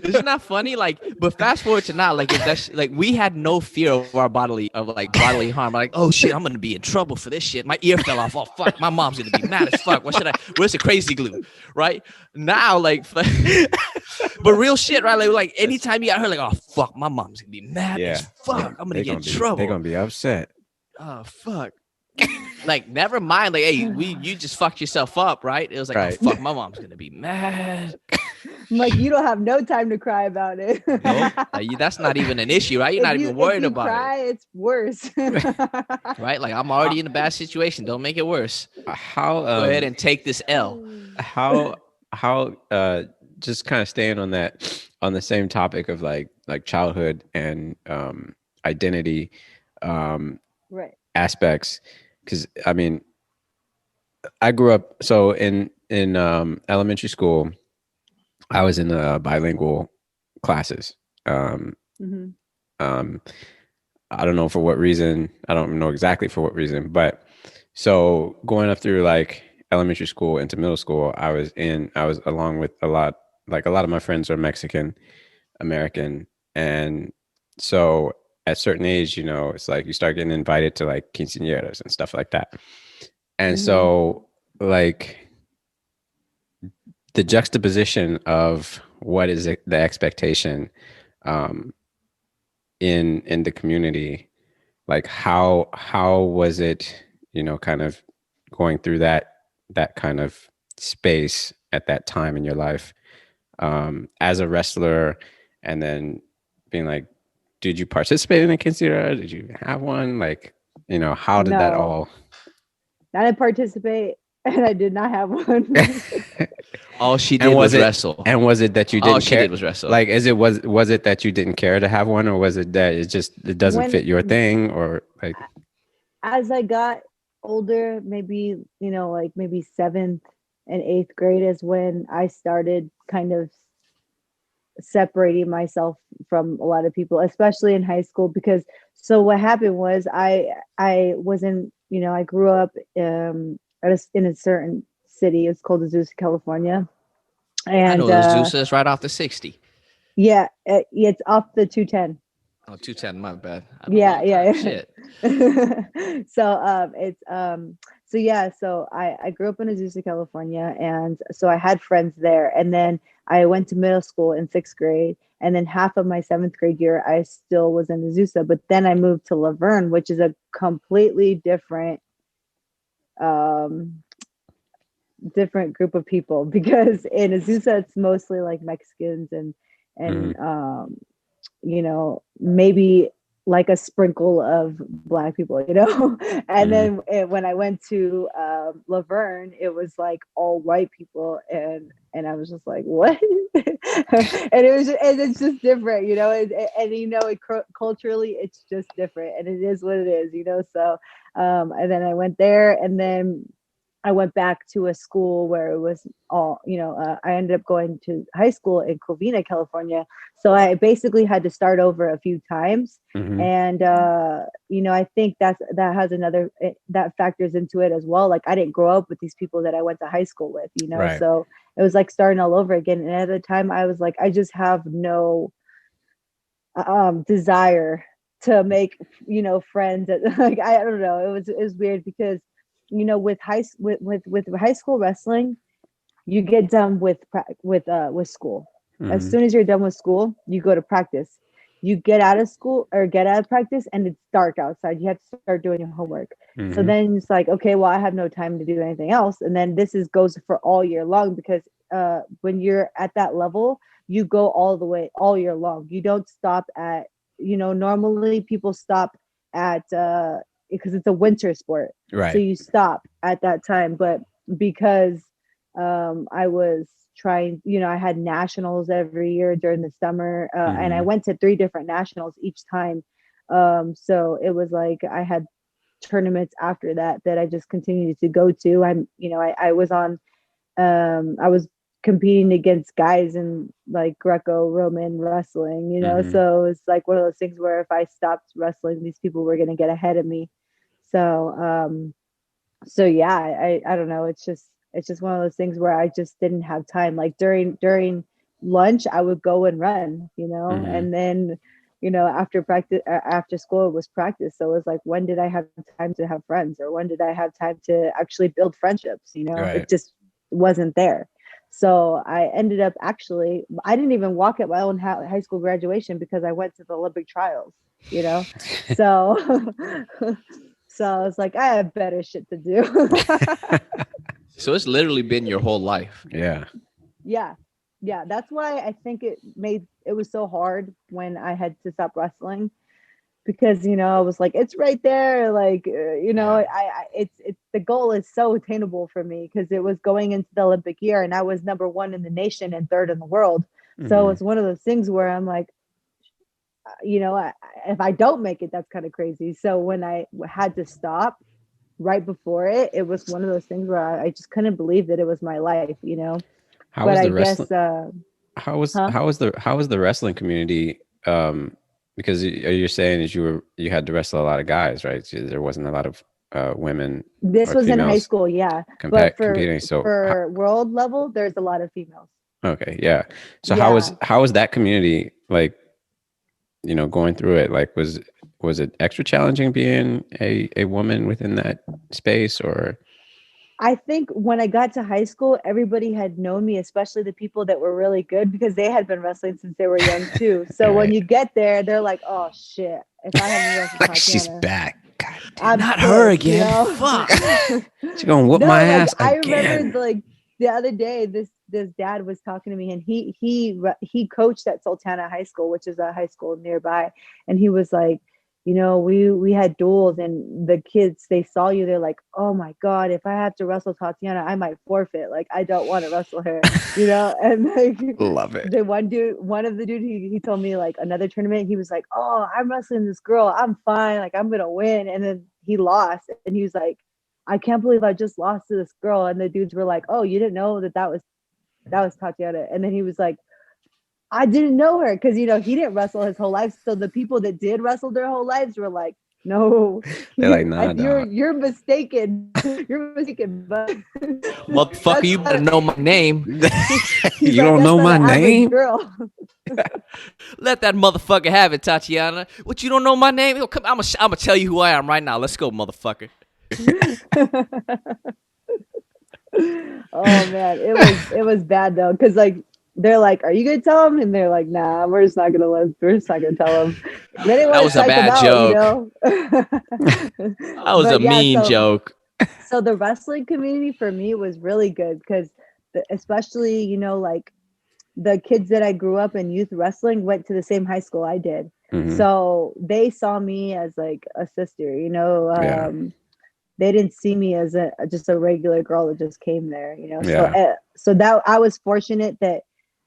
[SPEAKER 3] Isn't that funny? Like, but fast forward to now, like, if that's like we had no fear of our bodily harm. Like, oh shit, I'm gonna be in trouble for this shit. My ear fell off. Oh fuck, my mom's gonna be mad as fuck. Where's the crazy glue? Right now, like, but real shit, right? Like anytime you got her, like, oh fuck, my mom's gonna be mad as fuck. I'm gonna get in trouble.
[SPEAKER 2] They're gonna be upset.
[SPEAKER 3] Oh fuck. Like, never mind. Like, hey, you just fucked yourself up, right? It was like,
[SPEAKER 2] Right.
[SPEAKER 3] oh fuck, my mom's gonna be mad.
[SPEAKER 4] I'm like, you don't have no time to cry about it.
[SPEAKER 3] Nope. That's not even an issue, right? You're not even worried about
[SPEAKER 4] cry, it's worse.
[SPEAKER 3] it, right? Like, I'm already in a bad situation. Don't make it worse.
[SPEAKER 2] How
[SPEAKER 3] Go ahead and take this L.
[SPEAKER 2] how just kind of staying on the same topic of like childhood and identity
[SPEAKER 4] Right.
[SPEAKER 2] aspects, because I mean I grew up so in elementary school I was in bilingual classes.
[SPEAKER 4] Mhm.
[SPEAKER 2] I don't know for what reason. I don't know exactly for what reason, but so going up through like elementary school into middle school, I was along with a lot of my friends are Mexican American. And so at a certain age, you know, it's like you start getting invited to like quinceañeras and stuff like that. And
[SPEAKER 4] Hmm.
[SPEAKER 2] so like the juxtaposition of what is the expectation um, in the community, like how was it, you know, kind of going through that kind of space at that time in your life as a wrestler, and then being like, did you participate in a quinceañera? Did you have one? Like, you know, how did that
[SPEAKER 4] No,
[SPEAKER 2] all?
[SPEAKER 4] I didn't participate, and I did not have one.
[SPEAKER 3] All she
[SPEAKER 2] And
[SPEAKER 3] did was wrestle.
[SPEAKER 2] was it that you
[SPEAKER 3] All
[SPEAKER 2] didn't
[SPEAKER 3] she
[SPEAKER 2] care?
[SPEAKER 3] did was wrestle.
[SPEAKER 2] Like, was it that you didn't care to have one, or was it that it doesn't
[SPEAKER 4] When
[SPEAKER 2] fit your thing, or like?
[SPEAKER 4] as I got older, maybe, like maybe seventh and eighth grade is when I started kind of separating myself from a lot of people, especially in high school. Because so what happened was I was in, I grew up in a certain city. It's called Azusa, California.
[SPEAKER 3] I
[SPEAKER 4] And
[SPEAKER 3] know Azusa is right off the 60.
[SPEAKER 4] yeah, it's off the 210.
[SPEAKER 3] Oh, 210, my bad. I know a
[SPEAKER 4] Yeah,
[SPEAKER 3] long time.
[SPEAKER 4] yeah,
[SPEAKER 3] Shit.
[SPEAKER 4] yeah. So yeah, so I grew up in Azusa, California, and so I had friends there. And then I went to middle school in sixth grade, and then half of my seventh grade year I still was in Azusa. But then I moved to Laverne, which is a completely um different group of people, because in Azusa it's mostly like Mexicans and
[SPEAKER 2] Mhm,
[SPEAKER 4] maybe like a sprinkle of black people, and
[SPEAKER 2] mhm,
[SPEAKER 4] then when I went to Laverne, it was like all white people, and I was just like, what? And it's just different, and culturally it's just different, and it is what it is, so and then I went there, and then I went back to a school where it was all, I ended up going to high school in Covina, California. So I basically had to start over a few times.
[SPEAKER 2] mhm.
[SPEAKER 4] And, I think that has that factors into it as well. Like I didn't grow up with these people that I went to high school with,
[SPEAKER 2] Right.
[SPEAKER 4] so it was like starting all over again. And at the time I was like, I just have no desire to make friends like I don't know, it was weird because with high school wrestling, you get done with school. As
[SPEAKER 2] Mhm,
[SPEAKER 4] soon as you're done with school, you go to practice. You get out of school or get out of practice and it's dark outside. You have to start doing your homework. So
[SPEAKER 2] mhm.
[SPEAKER 4] then it's like, okay, well, I have no time to do anything else. And then this is goes for all year long, because when you're at that level, you go all the way all year long. You don't stop at, normally people stop at because it's a winter sport. So
[SPEAKER 2] Right.
[SPEAKER 4] you stop at that time. But because I was trying, I had nationals every year during the summer, and I
[SPEAKER 2] Mhm.
[SPEAKER 4] went to 3 different nationals each time. So it was like I had tournaments after that I just continued to go to. I was I was competing against guys in like Greco-Roman wrestling,
[SPEAKER 2] Mhm.
[SPEAKER 4] so it's like one of those things where if I stopped wrestling, these people were going to get ahead of me. So, so yeah, I don't know, it's just one of those things where I just didn't have time. Like during lunch I would go and run,
[SPEAKER 2] Mhm.
[SPEAKER 4] and then after practice, after school, it was practice. So it was like, when did I have time to have friends, or when did I have time to actually build friendships? It
[SPEAKER 2] Right.
[SPEAKER 4] just wasn't there. So I ended up, actually, I didn't even walk at my own high school graduation because I went to the Olympic trials, so so I was like, I have better shit to do.
[SPEAKER 3] So it's literally been your whole life.
[SPEAKER 2] Yeah.
[SPEAKER 4] Yeah. Yeah. That's why I think it was so hard when I had to stop wrestling, because, I was like, it's right there. Like,
[SPEAKER 3] Yeah.
[SPEAKER 4] it's the goal is so attainable for me, because it was going into the Olympic year and I was number one in the nation and third in the world. So
[SPEAKER 2] Mhm.
[SPEAKER 4] it's one of those things where I'm like, if I don't make it, that's kind of crazy. So when I had to stop right before it was one of those things where I just couldn't believe that it was my life.
[SPEAKER 2] How
[SPEAKER 4] But
[SPEAKER 2] was
[SPEAKER 4] I
[SPEAKER 2] the wrestling?
[SPEAKER 4] guess, huh?
[SPEAKER 2] How was the wrestling community? Because you're saying that you had to wrestle a lot of guys, right? So there wasn't a lot of women
[SPEAKER 4] This
[SPEAKER 2] or
[SPEAKER 4] was in high
[SPEAKER 2] females
[SPEAKER 4] school, yeah. But for
[SPEAKER 2] competing. So
[SPEAKER 4] for world level, there's a lot of females.
[SPEAKER 2] okay, yeah. So
[SPEAKER 4] Yeah.
[SPEAKER 2] how was that community like? You know, going through it? Like, was was it extra challenging being a woman within that space, or?
[SPEAKER 4] I think when I got to high school, everybody had known me, especially the people that were really good because they had been wrestling since they were young too. So when
[SPEAKER 2] Right.
[SPEAKER 4] you get there, they're like, "Oh shit! If I haven't wrestled
[SPEAKER 2] Like she's
[SPEAKER 4] Tatiana,
[SPEAKER 2] back. God damn.
[SPEAKER 4] I'm
[SPEAKER 3] Not her
[SPEAKER 4] pissed," you
[SPEAKER 3] again.
[SPEAKER 4] know?
[SPEAKER 3] Fuck.
[SPEAKER 2] She's gonna whoop my
[SPEAKER 4] No, like
[SPEAKER 2] ass
[SPEAKER 4] I remember
[SPEAKER 2] again.
[SPEAKER 4] like the other day, this dad was talking to me, and he coached at Sultana High School, which is a high school nearby, and he was like, you know, we had duels, and the kids, they saw you, they're like, oh my god, if I have to wrestle Tatiana, I might forfeit. Like I don't want to wrestle her, you know, and like
[SPEAKER 2] Love it.
[SPEAKER 4] the one of the dude, he told me like another tournament, he was like, oh, I'm wrestling this girl, I'm fine, like I'm gonna win, and then he lost, and he was like, I can't believe I just lost to this girl. And the dudes were like, oh, you didn't know that was Tatiana. And then he was like, I didn't know her because, you know, he didn't wrestle his whole life. So the people that did wrestle their whole lives were like, no,
[SPEAKER 2] They're like, nah, dog.
[SPEAKER 4] you're mistaken. You're mistaken, but
[SPEAKER 3] Motherfucker, you better know my name.
[SPEAKER 4] he's
[SPEAKER 2] You
[SPEAKER 4] like,
[SPEAKER 2] don't
[SPEAKER 4] that's
[SPEAKER 2] know
[SPEAKER 4] not
[SPEAKER 2] my
[SPEAKER 4] an average
[SPEAKER 2] name?
[SPEAKER 4] girl.
[SPEAKER 3] Let that motherfucker have it, Tatiana. What, you don't know my name? Yo, come, I'm gonna tell you who I am right now. Let's go, motherfucker.
[SPEAKER 4] Oh man, it was bad though, because like they're like, are you gonna tell him? And they're like, nah, we're just not gonna tell him. They didn't
[SPEAKER 3] That
[SPEAKER 4] want to
[SPEAKER 3] was a
[SPEAKER 4] psych him
[SPEAKER 3] bad
[SPEAKER 4] out, you
[SPEAKER 3] joke.
[SPEAKER 4] know.
[SPEAKER 3] That was a
[SPEAKER 4] But yeah,
[SPEAKER 3] mean joke.
[SPEAKER 4] so the wrestling community for me was really good because especially, you know, like the kids that I grew up in youth wrestling went to the same high school I did.
[SPEAKER 2] Mhm.
[SPEAKER 4] So they saw me as like a sister, you know.
[SPEAKER 2] Yeah.
[SPEAKER 4] They didn't see me as a just a regular girl that just came there, you know. So
[SPEAKER 2] Yeah.
[SPEAKER 4] so that I was fortunate that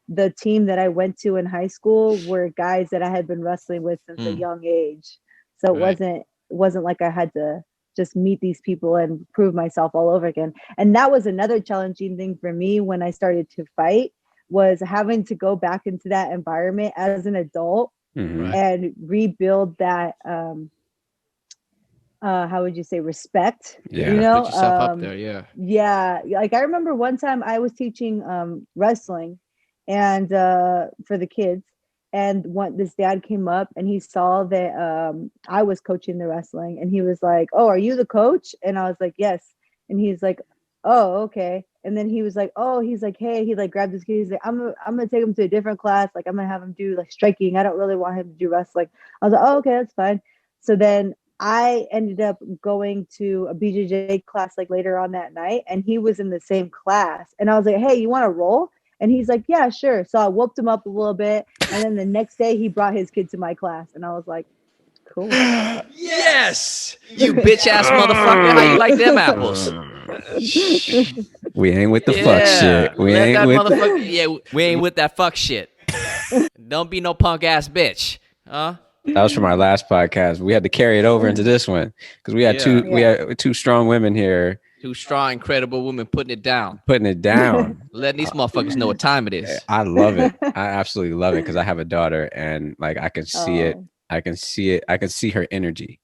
[SPEAKER 4] the team that I went to in high school were guys that I had been wrestling with since a young age. So it
[SPEAKER 3] Right.
[SPEAKER 4] wasn't like I had to just meet these people and prove myself all over again. And that was another challenging thing for me when I started to fight, was having to go back into that environment as an adult
[SPEAKER 2] Mhm.
[SPEAKER 3] Right.
[SPEAKER 4] and rebuild that how would you say, respect,
[SPEAKER 2] Yeah.
[SPEAKER 4] you
[SPEAKER 3] Yeah.
[SPEAKER 4] know.
[SPEAKER 3] Put yourself up there. Yeah.
[SPEAKER 4] Yeah, like I remember one time I was teaching wrestling and for the kids, and this dad came up and he saw that I was coaching the wrestling, and he was like, oh, are you the coach? And I was like, yes. And he's like, oh, okay. And then he was like, oh, he's like, hey, he like grabbed his kid, he's like, I'm gonna take him to a different class, like I'm gonna have him do like striking, I don't really want him to do wrestling. I was like, oh, okay, that's fine. So then I ended up going to a BJJ class like later on that night, and he was in the same class. And I was like, hey, you want to roll? And he's like, yeah, sure. So I whooped him up a little bit. And then the next day, he brought his kid to my class. And I was like, cool.
[SPEAKER 3] Yes, you bitch ass motherfucker. How you like them apples?
[SPEAKER 2] We ain't with the fuck
[SPEAKER 3] Yeah,
[SPEAKER 2] shit. We
[SPEAKER 3] let
[SPEAKER 2] ain't
[SPEAKER 3] that
[SPEAKER 2] with the.
[SPEAKER 3] motherfucker. Yeah, we ain't with that fuck shit. Don't be no punk ass bitch, huh?
[SPEAKER 2] That was from our last podcast. We had to carry it over into this one because we had
[SPEAKER 3] Yeah.
[SPEAKER 2] two strong women here
[SPEAKER 3] Two strong, incredible women putting it down,
[SPEAKER 2] putting it down.
[SPEAKER 3] letting these motherfuckers know what time it is.
[SPEAKER 2] I love it. I absolutely love it because I have a daughter and like I can see it.
[SPEAKER 4] Oh,
[SPEAKER 2] I can see it. I can see her energy.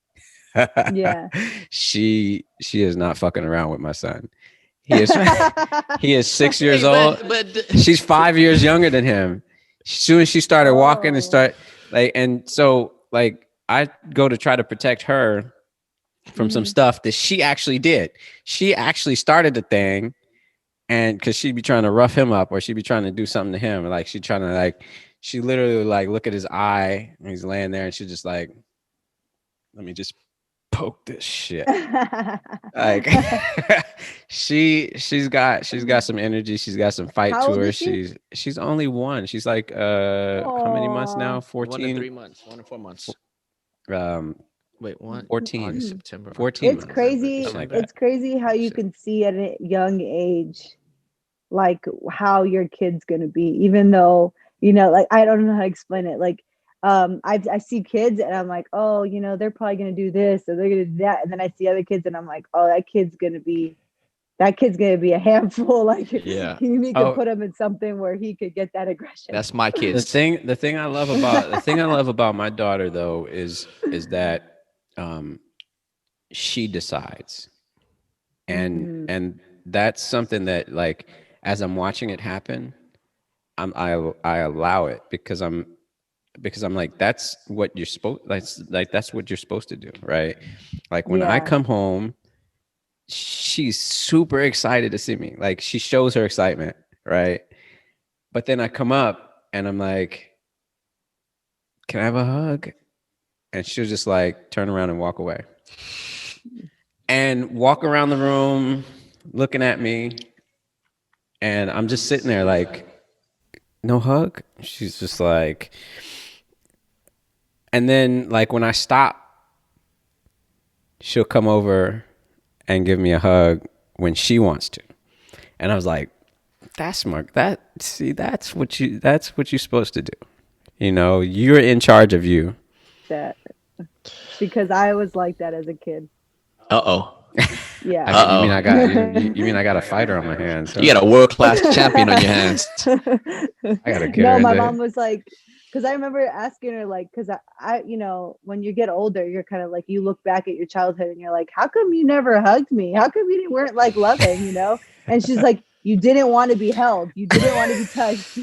[SPEAKER 4] yeah.
[SPEAKER 2] She is not fucking around with my son. He is he is 6 years
[SPEAKER 3] Hey,
[SPEAKER 2] old.
[SPEAKER 3] but
[SPEAKER 2] She's 5 years younger than him. As soon as she started walking and
[SPEAKER 4] Oh.
[SPEAKER 2] start like, and so like I go to try to protect her from some
[SPEAKER 4] Mhm.
[SPEAKER 2] stuff that she actually did. She actually started the thing, and because she'd be trying to rough him up or she'd be trying to do something to him, like she trying to like, she literally would like look at his eye and he's laying there and she just like, let me just poke this shit. Like she's got some energy, she's got some fight
[SPEAKER 4] How
[SPEAKER 2] to
[SPEAKER 4] old
[SPEAKER 2] her.
[SPEAKER 4] is she?
[SPEAKER 2] She's only one. She's like how many months now?
[SPEAKER 4] Aw.
[SPEAKER 3] 1 to 3
[SPEAKER 2] 14.
[SPEAKER 3] months, 1 to 4 months.
[SPEAKER 2] Um
[SPEAKER 3] Wait, what?
[SPEAKER 2] 14.
[SPEAKER 3] August, September,
[SPEAKER 2] 14
[SPEAKER 3] October,
[SPEAKER 4] It's
[SPEAKER 2] months.
[SPEAKER 3] November,
[SPEAKER 4] crazy.
[SPEAKER 2] Something like
[SPEAKER 3] December.
[SPEAKER 2] that.
[SPEAKER 4] It's crazy how you can see at a young age, like how your kid's gonna be, even though, you know, like I don't know how to explain it. Like I see kids and I'm like, oh, you know, they're probably gonna do this or they're gonna do that. And then I see other kids and I'm like, oh, that kid's gonna be a handful. Like
[SPEAKER 3] Yeah,
[SPEAKER 4] you need to
[SPEAKER 2] Oh,
[SPEAKER 4] put him in something where he could get that aggression.
[SPEAKER 3] that's my
[SPEAKER 2] the
[SPEAKER 3] kids.
[SPEAKER 2] thing I love about my daughter though is that she decides.
[SPEAKER 4] Mhm.
[SPEAKER 2] And that's something that like as I'm watching it happen, I allow it because I'm because I'm like, that's what you're supposed, that's what you're supposed to do, right? Like when I
[SPEAKER 4] Yeah.
[SPEAKER 2] come home, she's super excited to see me. Like she shows her excitement, right? But then I come up and I'm like, can I have a hug? And she'll just like turn around and walk away and walk around the room looking at me. And I'm just sitting there like, no hug. She's just like, and then like when I stop, she'll come over and give me a hug when she wants to. And I was like, that's smart. That's what you're supposed to do. You know, you're in charge of you.
[SPEAKER 4] That because I was like that as a kid.
[SPEAKER 3] Uh-oh.
[SPEAKER 4] Yeah.
[SPEAKER 2] You mean I got you mean I got a fighter on my hands? Huh?
[SPEAKER 3] You got a world-class champion on your hands.
[SPEAKER 2] I gotta get
[SPEAKER 4] No,
[SPEAKER 2] her
[SPEAKER 4] my
[SPEAKER 2] there.
[SPEAKER 4] mom was like, because I remember asking her, like, because I, when you get older, you're kind of like, you look back at your childhood and you're like, how come you never hugged me? How come you weren't like loving, And she's like, you didn't want to be held. You didn't want to be touched.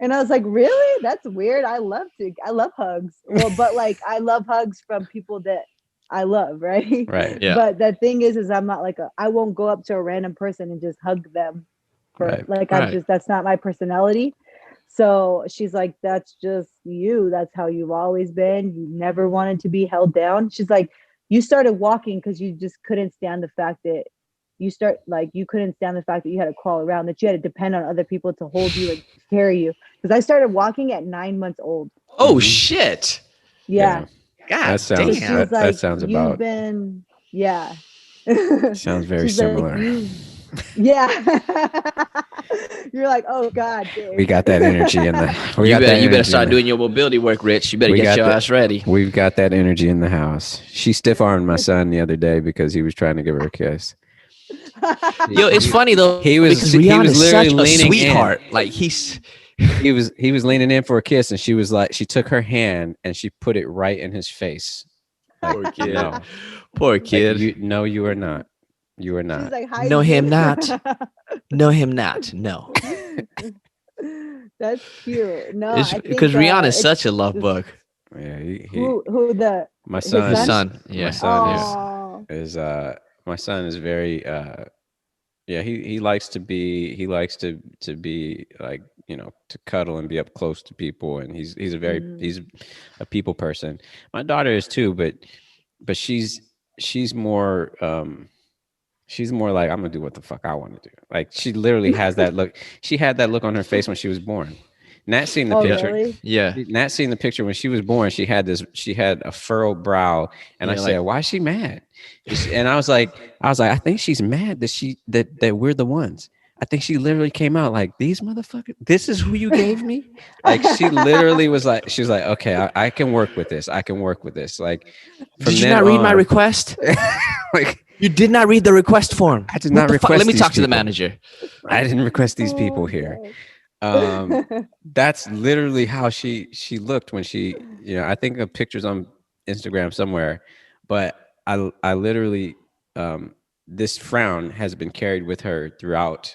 [SPEAKER 4] And I was like, really? That's weird. I love hugs. Well, but like, I love hugs from people that I love, right?
[SPEAKER 2] Right.
[SPEAKER 3] Yeah.
[SPEAKER 4] But the thing is I'm not like I won't go up to a random person and just hug them
[SPEAKER 2] Right.
[SPEAKER 4] like
[SPEAKER 3] Right.
[SPEAKER 4] that's not my personality. So she's like, that's just you. That's how you've always been. You never wanted to be held down. She's like, you started walking because you just couldn't stand the fact that you couldn't stand the fact that you had to crawl around, that you had to depend on other people to hold you and carry you. Because I started walking at 9 months old.
[SPEAKER 3] Oh shit.
[SPEAKER 4] Yeah.
[SPEAKER 3] God
[SPEAKER 2] That sounds-
[SPEAKER 3] damn.
[SPEAKER 4] She's like,
[SPEAKER 2] that sounds
[SPEAKER 4] you've
[SPEAKER 2] about-
[SPEAKER 4] been, yeah.
[SPEAKER 2] Sounds very
[SPEAKER 4] She's
[SPEAKER 2] similar.
[SPEAKER 4] Like, yeah. You're like, oh God, Dave.
[SPEAKER 2] We got that energy in the.
[SPEAKER 3] You better start doing your mobility work, Rich. You better get your ass ready.
[SPEAKER 2] We've got that energy in the house. She stiff armed my son the other day because he was trying to give her a kiss.
[SPEAKER 3] Yo, it's funny though.
[SPEAKER 2] He was
[SPEAKER 3] Rihanna's
[SPEAKER 2] literally
[SPEAKER 3] such a
[SPEAKER 2] leaning
[SPEAKER 3] sweetheart.
[SPEAKER 2] in.
[SPEAKER 3] Like
[SPEAKER 2] He was leaning in for a kiss, and she was like, she took her hand and she put it right in his face. Like,
[SPEAKER 3] poor kid.
[SPEAKER 2] No,
[SPEAKER 3] Poor kid.
[SPEAKER 2] like, you are not. You are not.
[SPEAKER 4] She's like, hi,
[SPEAKER 3] No, him
[SPEAKER 4] Dave.
[SPEAKER 3] not. No, him not. No.
[SPEAKER 4] That's cute. No,
[SPEAKER 3] Because Rihanna's such a love bug.
[SPEAKER 2] Yeah,
[SPEAKER 4] who
[SPEAKER 2] my
[SPEAKER 4] his
[SPEAKER 2] son.
[SPEAKER 3] Son. Yeah.
[SPEAKER 2] My son
[SPEAKER 4] Oh,
[SPEAKER 2] is my son is very yeah, he likes to be like, to cuddle and be up close to people, and he's a people person. My daughter is too, but she's more like, I'm gonna do what the fuck I want to do. Like, she literally has that look. She had that look on her face when she was born. Nat seen the picture.
[SPEAKER 4] really?
[SPEAKER 3] Yeah.
[SPEAKER 2] Nat seen the picture when she was born. She had a furrowed brow, and
[SPEAKER 3] Yeah,
[SPEAKER 2] I said, "Why is she mad?" And I was like, I think she's mad that we're the ones. I think she literally came out like, these motherfuckers. This is who you gave me. Like, she literally was like, she was like, okay, I can work with this. I can work with this. Like, from
[SPEAKER 3] Did you
[SPEAKER 2] then
[SPEAKER 3] not read my
[SPEAKER 2] on-
[SPEAKER 3] request?
[SPEAKER 2] like,
[SPEAKER 3] You did not read the request form.
[SPEAKER 2] I did
[SPEAKER 3] What
[SPEAKER 2] not
[SPEAKER 3] the fuck?
[SPEAKER 2] request
[SPEAKER 3] Let me
[SPEAKER 2] these
[SPEAKER 3] talk to the
[SPEAKER 2] people.
[SPEAKER 3] manager.
[SPEAKER 2] I didn't request these
[SPEAKER 4] Oh,
[SPEAKER 2] people here.
[SPEAKER 4] God.
[SPEAKER 2] That's literally how she looked when she, I think of pictures on Instagram somewhere, but I literally, this frown has been carried with her throughout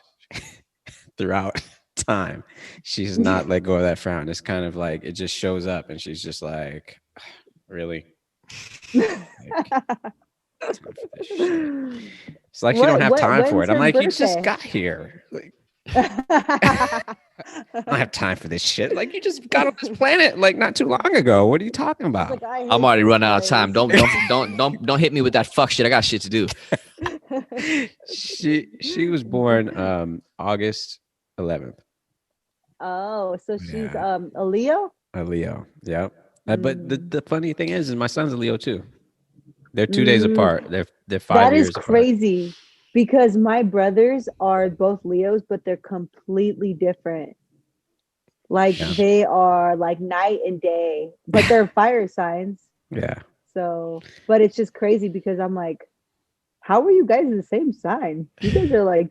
[SPEAKER 2] time. She's not let go of that frown. It's kind of like, it just shows up and she's just like, really? Like, time for this shit. It's like she don't have time for it. I'm like, you just got here. Like, I don't have time for this shit. Like, you just got on this planet like not too long ago. What are you talking about?
[SPEAKER 4] Like,
[SPEAKER 3] I'm already running out of time. Don't hit me with that fuck shit. I got shit to do.
[SPEAKER 2] She was born August 11th.
[SPEAKER 4] Oh, so she's
[SPEAKER 2] Yeah.
[SPEAKER 4] a Leo?
[SPEAKER 2] A Leo. Yeah. But the funny thing is my son's a Leo too. They're 2 days apart. They're 5
[SPEAKER 4] That
[SPEAKER 2] years
[SPEAKER 4] is
[SPEAKER 2] apart.
[SPEAKER 4] crazy because my brothers are both Leos, but they're completely different. Like, they are like night and day, but they're fire signs.
[SPEAKER 2] Yeah.
[SPEAKER 4] So, but it's just crazy because I'm like, how are you guys in the same sign? You guys are like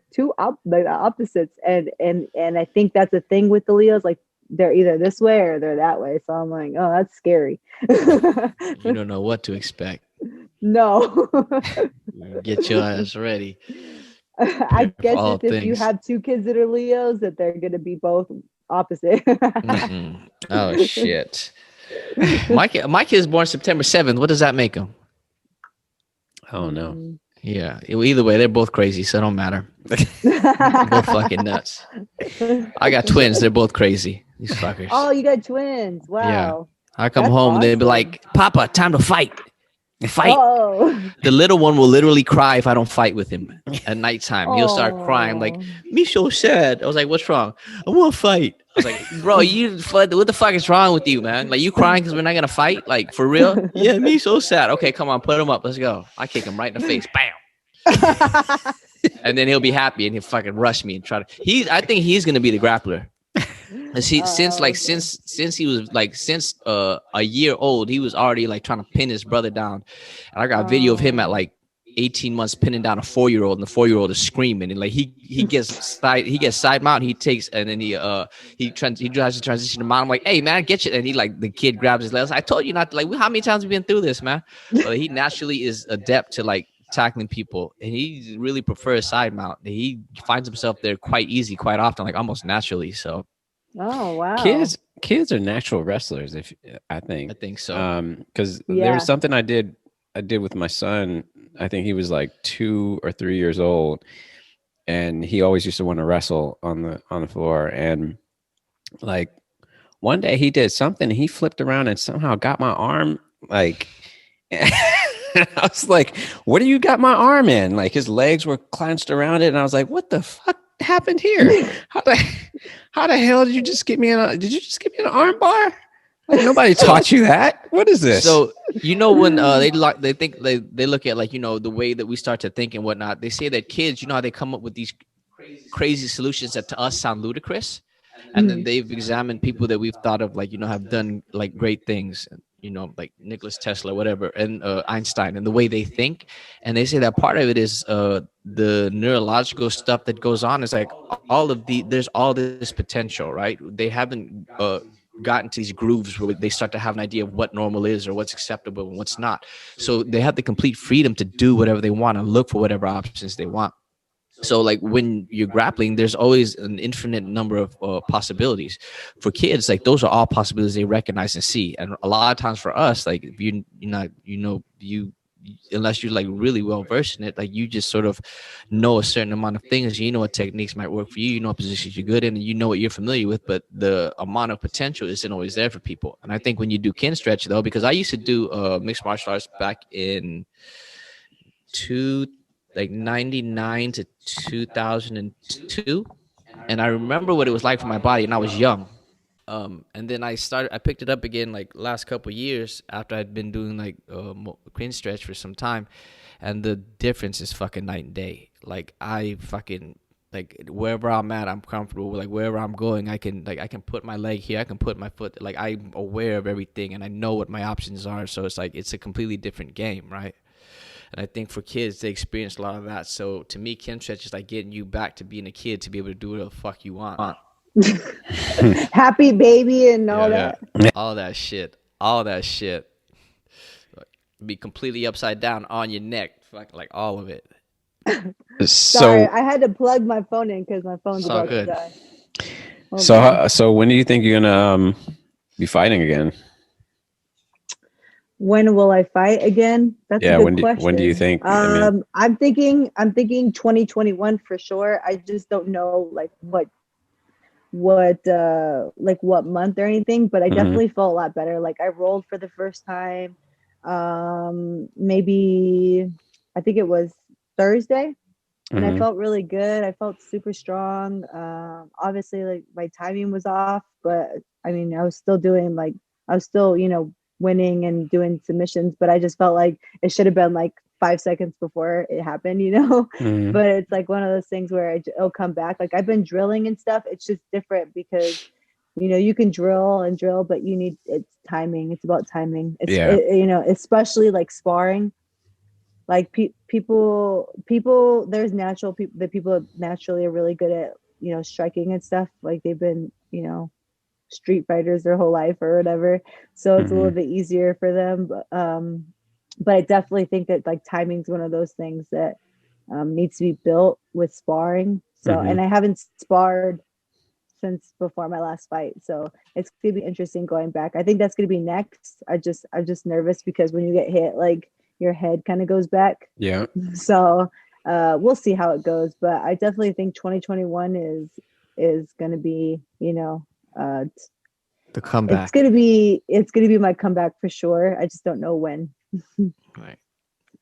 [SPEAKER 4] like opposites, and I think that's the thing with the Leos. Like, they're either this way or they're that way. So I'm like, oh, that's scary.
[SPEAKER 3] You don't know what to expect.
[SPEAKER 4] No.
[SPEAKER 3] Get your ass ready.
[SPEAKER 4] I guess
[SPEAKER 3] all
[SPEAKER 4] if you
[SPEAKER 3] things.
[SPEAKER 4] have two kids that are Leos, that they're going to be both opposite.
[SPEAKER 3] Oh shit. My kid's born September 7th. What does that make him?
[SPEAKER 2] I don't know.
[SPEAKER 3] Yeah. Either way, they're both crazy, so it don't matter. They're both fucking nuts. I got twins. They're both crazy. These fuckers.
[SPEAKER 4] Oh, you got twins. Wow.
[SPEAKER 3] Yeah. I come
[SPEAKER 4] That's
[SPEAKER 3] home and they'd be
[SPEAKER 4] awesome.
[SPEAKER 3] like, Papa, time to fight. Fight.
[SPEAKER 4] Oh.
[SPEAKER 3] The little one will literally cry if I don't fight with him at nighttime. He'll start crying like, me so sad. I was like, what's wrong? I want to fight. I was like, bro, what the fuck is wrong with you, man? Like, you crying because we're not going to fight? Like, for real? Yeah, me so sad. Okay, come on, put him up. Let's go. I kick him right in the face. Bam. And then he'll be happy and he'll fucking rush me and try to. I think he's going to be the grappler. Since he was like a year old, he was already like trying to pin his brother down. And I got a video of him at like 18 months pinning down a 4-year-old, and the 4-year-old is screaming, and like he gets side mount, he takes, and then he tries to transition to mount. I'm like, hey man, get you, and he like the kid grabs his legs. I told you not to, like, how many times have we been through this, man? But he naturally is adept to like tackling people, and he really prefers side mount. He finds himself there quite easy, quite often, like almost naturally. So.
[SPEAKER 4] Oh wow.
[SPEAKER 2] Kids are natural wrestlers. I think
[SPEAKER 3] so.
[SPEAKER 2] Because there was something I did with my son. I think he was like 2 or 3 years old, and he always used to want to wrestle on the floor. And like one day he did something. He flipped around and somehow got my arm. Like I was like, "What do you got my arm in?" Like his legs were clenched around it, and I was like, "What the fuck happened here? How the hell did you just get me did you just give me an arm bar? Like, nobody taught you that. What is this?"
[SPEAKER 3] So when they think they look at, like, the way that we start to think and whatnot, they say that kids, how they come up with these crazy solutions that to us sound ludicrous, and then they've examined people that we've thought of, like, have done like great things, like Nicholas Tesla, whatever, and Einstein, and the way they think. And they say that part of it is the neurological stuff that goes on. Is like there's all this potential, right? They haven't gotten to these grooves where they start to have an idea of what normal is or what's acceptable and what's not. So they have the complete freedom to do whatever they want and look for whatever options they want. So like when you're grappling, there's always an infinite number of possibilities. For kids, like those are all possibilities they recognize and see. And a lot of times for us, like if you're not, unless you're like really well versed in it, like you just sort of know a certain amount of things. What techniques might work for you. What positions you're good in, and what you're familiar with. But the amount of potential isn't always there for people. And I think when you do kin stretch, though, because I used to do mixed martial arts back in 99 to 2002, and I remember what it was like for my body, and I was young. And then I picked it up again like last couple of years after I'd been doing like clean stretch for some time, and the difference is fucking night and day. Like I fucking, like, wherever I'm at, I'm comfortable. Like wherever I'm going, I can put my leg here, I can put my foot. Like I'm aware of everything, and I know what my options are. So it's like it's a completely different game, right? And I think for kids, they experience a lot of that. So to me, kin stretch is like getting you back to being a kid, to be able to do whatever the fuck you want.
[SPEAKER 4] Happy baby and all that.
[SPEAKER 3] All that shit. Be completely upside down on your neck. Like all of it.
[SPEAKER 4] Sorry, I had to plug my phone in because my phone's about to die.
[SPEAKER 2] So when do you think you're gonna be fighting again?
[SPEAKER 4] When will I fight again? That's a good question.
[SPEAKER 2] When do you think?
[SPEAKER 4] I'm thinking 2021 for sure. I just don't know like what month or anything, but I definitely felt a lot better. Like I rolled for the first time. Maybe I think it was Thursday, and I felt really good. I felt super strong. Obviously like my timing was off, but I mean I was still winning and doing submissions, but I just felt like it should have been like 5 seconds before it happened, but it's like one of those things where it'll come back. Like I've been drilling and stuff. It's just different because you can drill, but it's timing. It's about timing. Especially like sparring, like people there's natural people, the people naturally are really good at striking and stuff. Like they've been street fighters their whole life or whatever, so it's a little bit easier for them. But I definitely think that like timing is one of those things that needs to be built with sparring. So and I haven't sparred since before my last fight. So it's gonna be interesting going back. I think that's gonna be next. I'm just nervous because when you get hit, like your head kind of goes back.
[SPEAKER 2] Yeah.
[SPEAKER 4] So we'll see how it goes. But I definitely think 2021 is gonna be,
[SPEAKER 3] The comeback.
[SPEAKER 4] it's gonna be my comeback for sure. I just don't know when.
[SPEAKER 3] Right.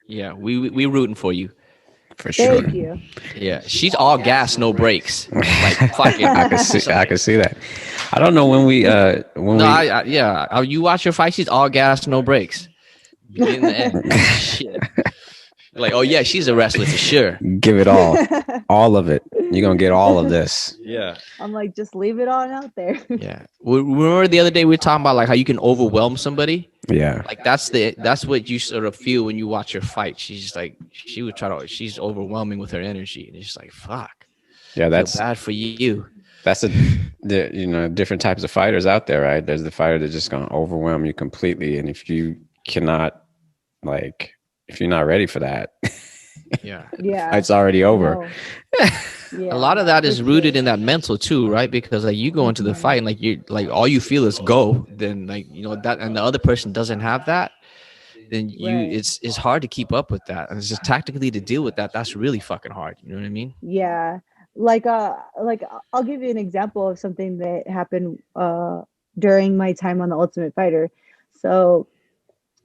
[SPEAKER 3] Yeah, we rooting for you.
[SPEAKER 2] For sure.
[SPEAKER 4] Thank you.
[SPEAKER 3] Yeah, she's all gas, no brakes. Like fucking.
[SPEAKER 2] I can see that. I don't know when we
[SPEAKER 3] You watch her fight. She's all gas, no brakes. Begin the end. Shit. Like, oh yeah, she's a wrestler for sure.
[SPEAKER 2] give it all of it. You're gonna get all of this.
[SPEAKER 3] Yeah.
[SPEAKER 4] I'm like, just leave it on out there.
[SPEAKER 3] Yeah. Remember the other day we were talking about like how you can overwhelm somebody.
[SPEAKER 2] Yeah.
[SPEAKER 3] Like that's what you sort of feel when you watch her fight. She's just like she's overwhelming with her energy, and it's just like fuck.
[SPEAKER 2] Yeah, that's
[SPEAKER 3] bad for you.
[SPEAKER 2] That's different types of fighters out there, right? There's the fighter that's just gonna overwhelm you completely, and if you're not ready for that,
[SPEAKER 3] Yeah,
[SPEAKER 2] it's already over.
[SPEAKER 3] Yeah, a lot of that is rooted in that mental too, right? Because like you go into the fight and like you like all you feel is go, then like that, and the other person doesn't have that, then it's hard to keep up with that, and it's just tactically to deal with that. That's really fucking hard. You know what I mean?
[SPEAKER 4] Yeah, like I'll give you an example of something that happened during my time on The Ultimate Fighter. So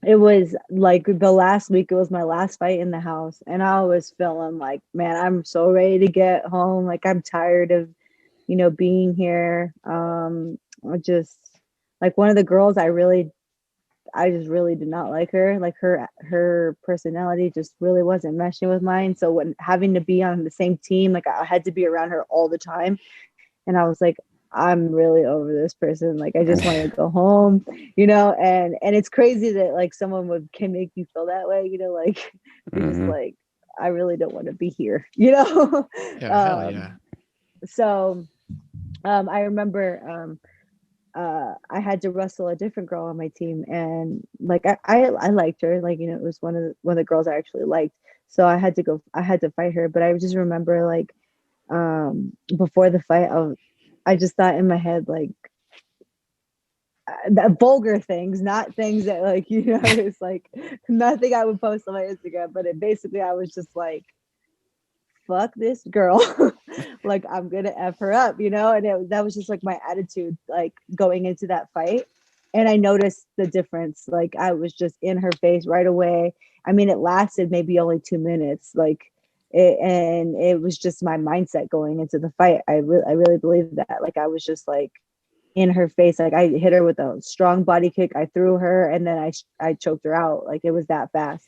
[SPEAKER 4] it was like the last week, it was my last fight in the house, and I was feeling like, man, I'm so ready to get home. Like I'm tired of being here. Just like one of the girls, I just really did not like her. Like her personality just really wasn't meshing with mine. So when having to be on the same team, like I had to be around her all the time, and I was like, I'm really over this person. Like I just want to go home, and it's crazy that like someone can make you feel that way, like you're just like, I really don't want to be here,
[SPEAKER 3] Yeah, hell yeah.
[SPEAKER 4] So I remember I had to wrestle a different girl on my team, and like I liked her, like it was one of the girls I actually liked. So I had to fight her, but I just remember like before the fight, I just thought in my head like that vulgar things, not things that like it's like nothing I would post on my Instagram, but basically I was just like, fuck this girl. Like I'm gonna F her up, and that was just like my attitude like going into that fight. And I noticed the difference. Like I was just in her face right away. I mean, it lasted maybe only 2 minutes, and it was just my mindset going into the fight. I really believe that. Like I was just like in her face. Like I hit her with a strong body kick. I threw her, and then I choked her out. Like it was that fast,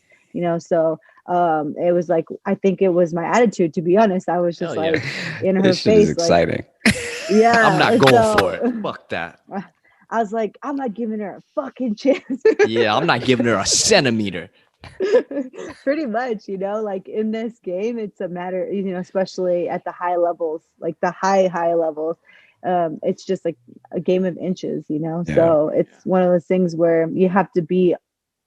[SPEAKER 4] So it was like, I think it was my attitude, to be honest. I was just in her
[SPEAKER 2] this
[SPEAKER 4] face.
[SPEAKER 2] Is exciting.
[SPEAKER 4] Yeah,
[SPEAKER 3] I'm not going for it. Fuck that.
[SPEAKER 4] I was like, I'm not giving her a fucking chance.
[SPEAKER 3] Yeah, I'm not giving her a centimeter.
[SPEAKER 4] Pretty much, like in this game, it's a matter, especially at the high levels, like the high levels. It's just like a game of inches,
[SPEAKER 2] Yeah.
[SPEAKER 4] So it's one of those things where you have to be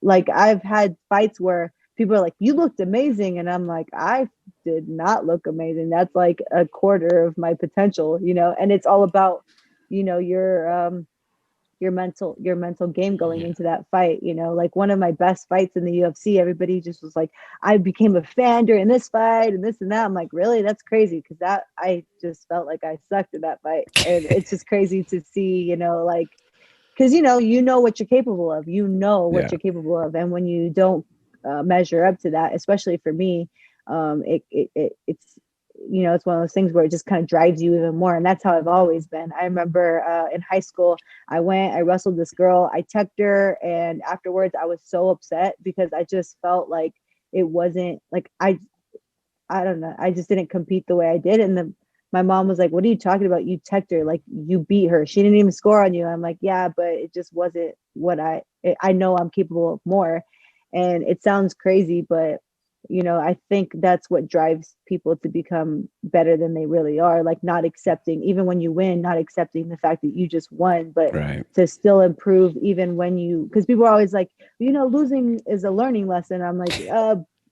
[SPEAKER 4] like, I've had fights where people are like, you looked amazing, and I'm like, I did not look amazing. That's like a quarter of my potential, and it's all about your mental game going into that fight. Like one of my best fights in the UFC, everybody just was like, I became a fan during this fight and this and that. I'm like, really? That's crazy, because that I just felt like I sucked in that fight. And it's just crazy to see, like, because you know what you're capable of, what you're capable of, and when you don't measure up to that, especially for me, it's it's one of those things where it just kind of drives you even more. And that's how I've always been. I remember in high school, I wrestled this girl, I teched her, and afterwards I was so upset because I just felt like it wasn't like, I don't know, I just didn't compete the way I did. And my mom was like, what are you talking about? You teched her, like you beat her. She didn't even score on you. I'm like, yeah, but it just wasn't what I know I'm capable of more. And it sounds crazy, but I think that's what drives people to become better than they really are. Like not accepting, even when you win, not accepting the fact that you just won, but to still improve even when because people are always like, losing is a learning lesson. I'm like,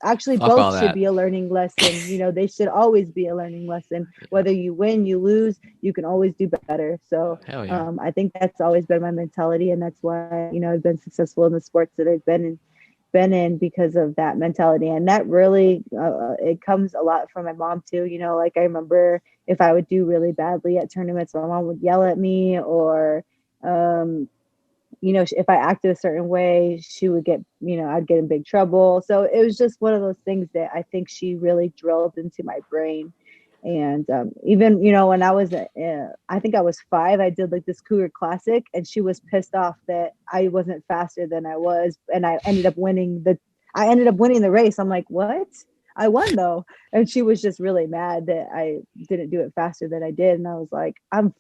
[SPEAKER 4] Actually,
[SPEAKER 3] Fuck all
[SPEAKER 4] both should
[SPEAKER 3] that.
[SPEAKER 4] be a learning lesson. They should always be a learning lesson. Whether you win, you lose, you can always do better. So
[SPEAKER 3] Hell yeah.
[SPEAKER 4] I think that's always been my mentality, and that's why I've been successful in the sports that I've been in because of that mentality. And that really it comes a lot from my mom too. Like I remember if I would do really badly at tournaments, my mom would yell at me, or if I acted a certain way, she would get, I'd get in big trouble. So it was just one of those things that I think she really drilled into my brain. And even, when I was, I think I was 5, I did like this Cougar Classic, and she was pissed off that I wasn't faster than I was. And I ended up winning the race. I'm like, what? I won though. And she was just really mad that I didn't do it faster than I did. And I was like, I'm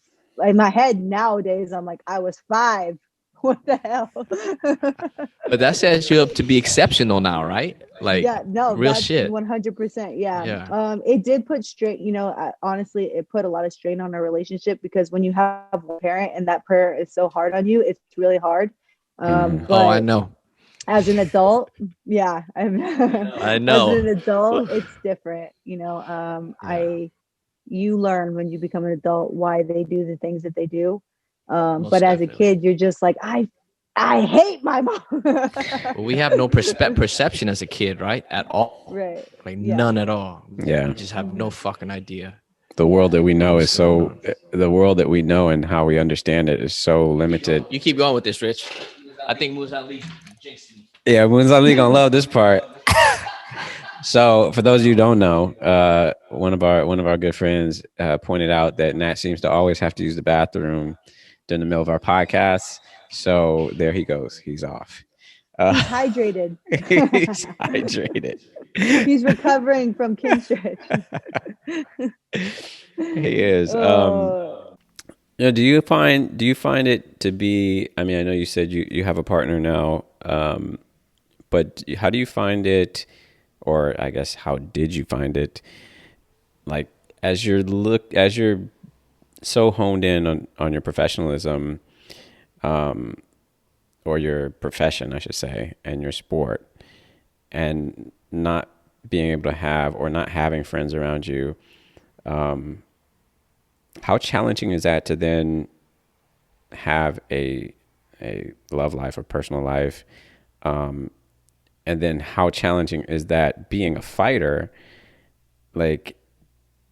[SPEAKER 4] in my head nowadays, I'm like, I was 5. What the hell?
[SPEAKER 3] But that sets you up to be exceptional now, right? Like,
[SPEAKER 4] Yeah, no,
[SPEAKER 3] real
[SPEAKER 4] that's
[SPEAKER 3] shit.
[SPEAKER 4] 100%. Yeah.
[SPEAKER 3] Yeah.
[SPEAKER 4] It did put strain, honestly, it put a lot of strain on our relationship, because when you have one parent and that parent is so hard on you, it's really hard.
[SPEAKER 3] Oh, I
[SPEAKER 4] But
[SPEAKER 3] know.
[SPEAKER 4] as an adult, yeah,
[SPEAKER 3] I
[SPEAKER 4] as
[SPEAKER 3] know.
[SPEAKER 4] an adult, it's different.
[SPEAKER 3] Yeah.
[SPEAKER 4] You learn when you become an adult why they do the things that they do. But
[SPEAKER 3] Most
[SPEAKER 4] as a
[SPEAKER 3] definitely.
[SPEAKER 4] kid, you're just like, I hate my mom.
[SPEAKER 3] Well, we have no perception as a kid, right? At all.
[SPEAKER 4] Right.
[SPEAKER 3] Like
[SPEAKER 4] Yeah.
[SPEAKER 3] none at all.
[SPEAKER 2] Yeah.
[SPEAKER 3] We just have no fucking idea
[SPEAKER 2] The world that we know is
[SPEAKER 3] what's going on.
[SPEAKER 2] the world that we know and how we understand it is so limited.
[SPEAKER 3] You keep going with this, Rich. I think Moose Ali jinxed me.
[SPEAKER 2] Yeah, Moon's Ali gonna love this part. So, for those of you who don't know, one of our good friends pointed out that Nat seems to always have to use the bathroom during the middle of our podcasts. So there he goes. He's off.
[SPEAKER 4] He's hydrated.
[SPEAKER 2] He's hydrated.
[SPEAKER 4] He's recovering from Kinstretch.
[SPEAKER 2] He is.
[SPEAKER 4] Oh.
[SPEAKER 2] Do you find it to be? I mean, I know you said you have a partner now, but how do you find it, or I guess how did you find it? Like as you're so honed in on your professionalism, or your profession, I should say, and your sport, and not being able to have or not having friends around you. How challenging is that to then have a love life or personal life? And then how challenging is that being a fighter? Like,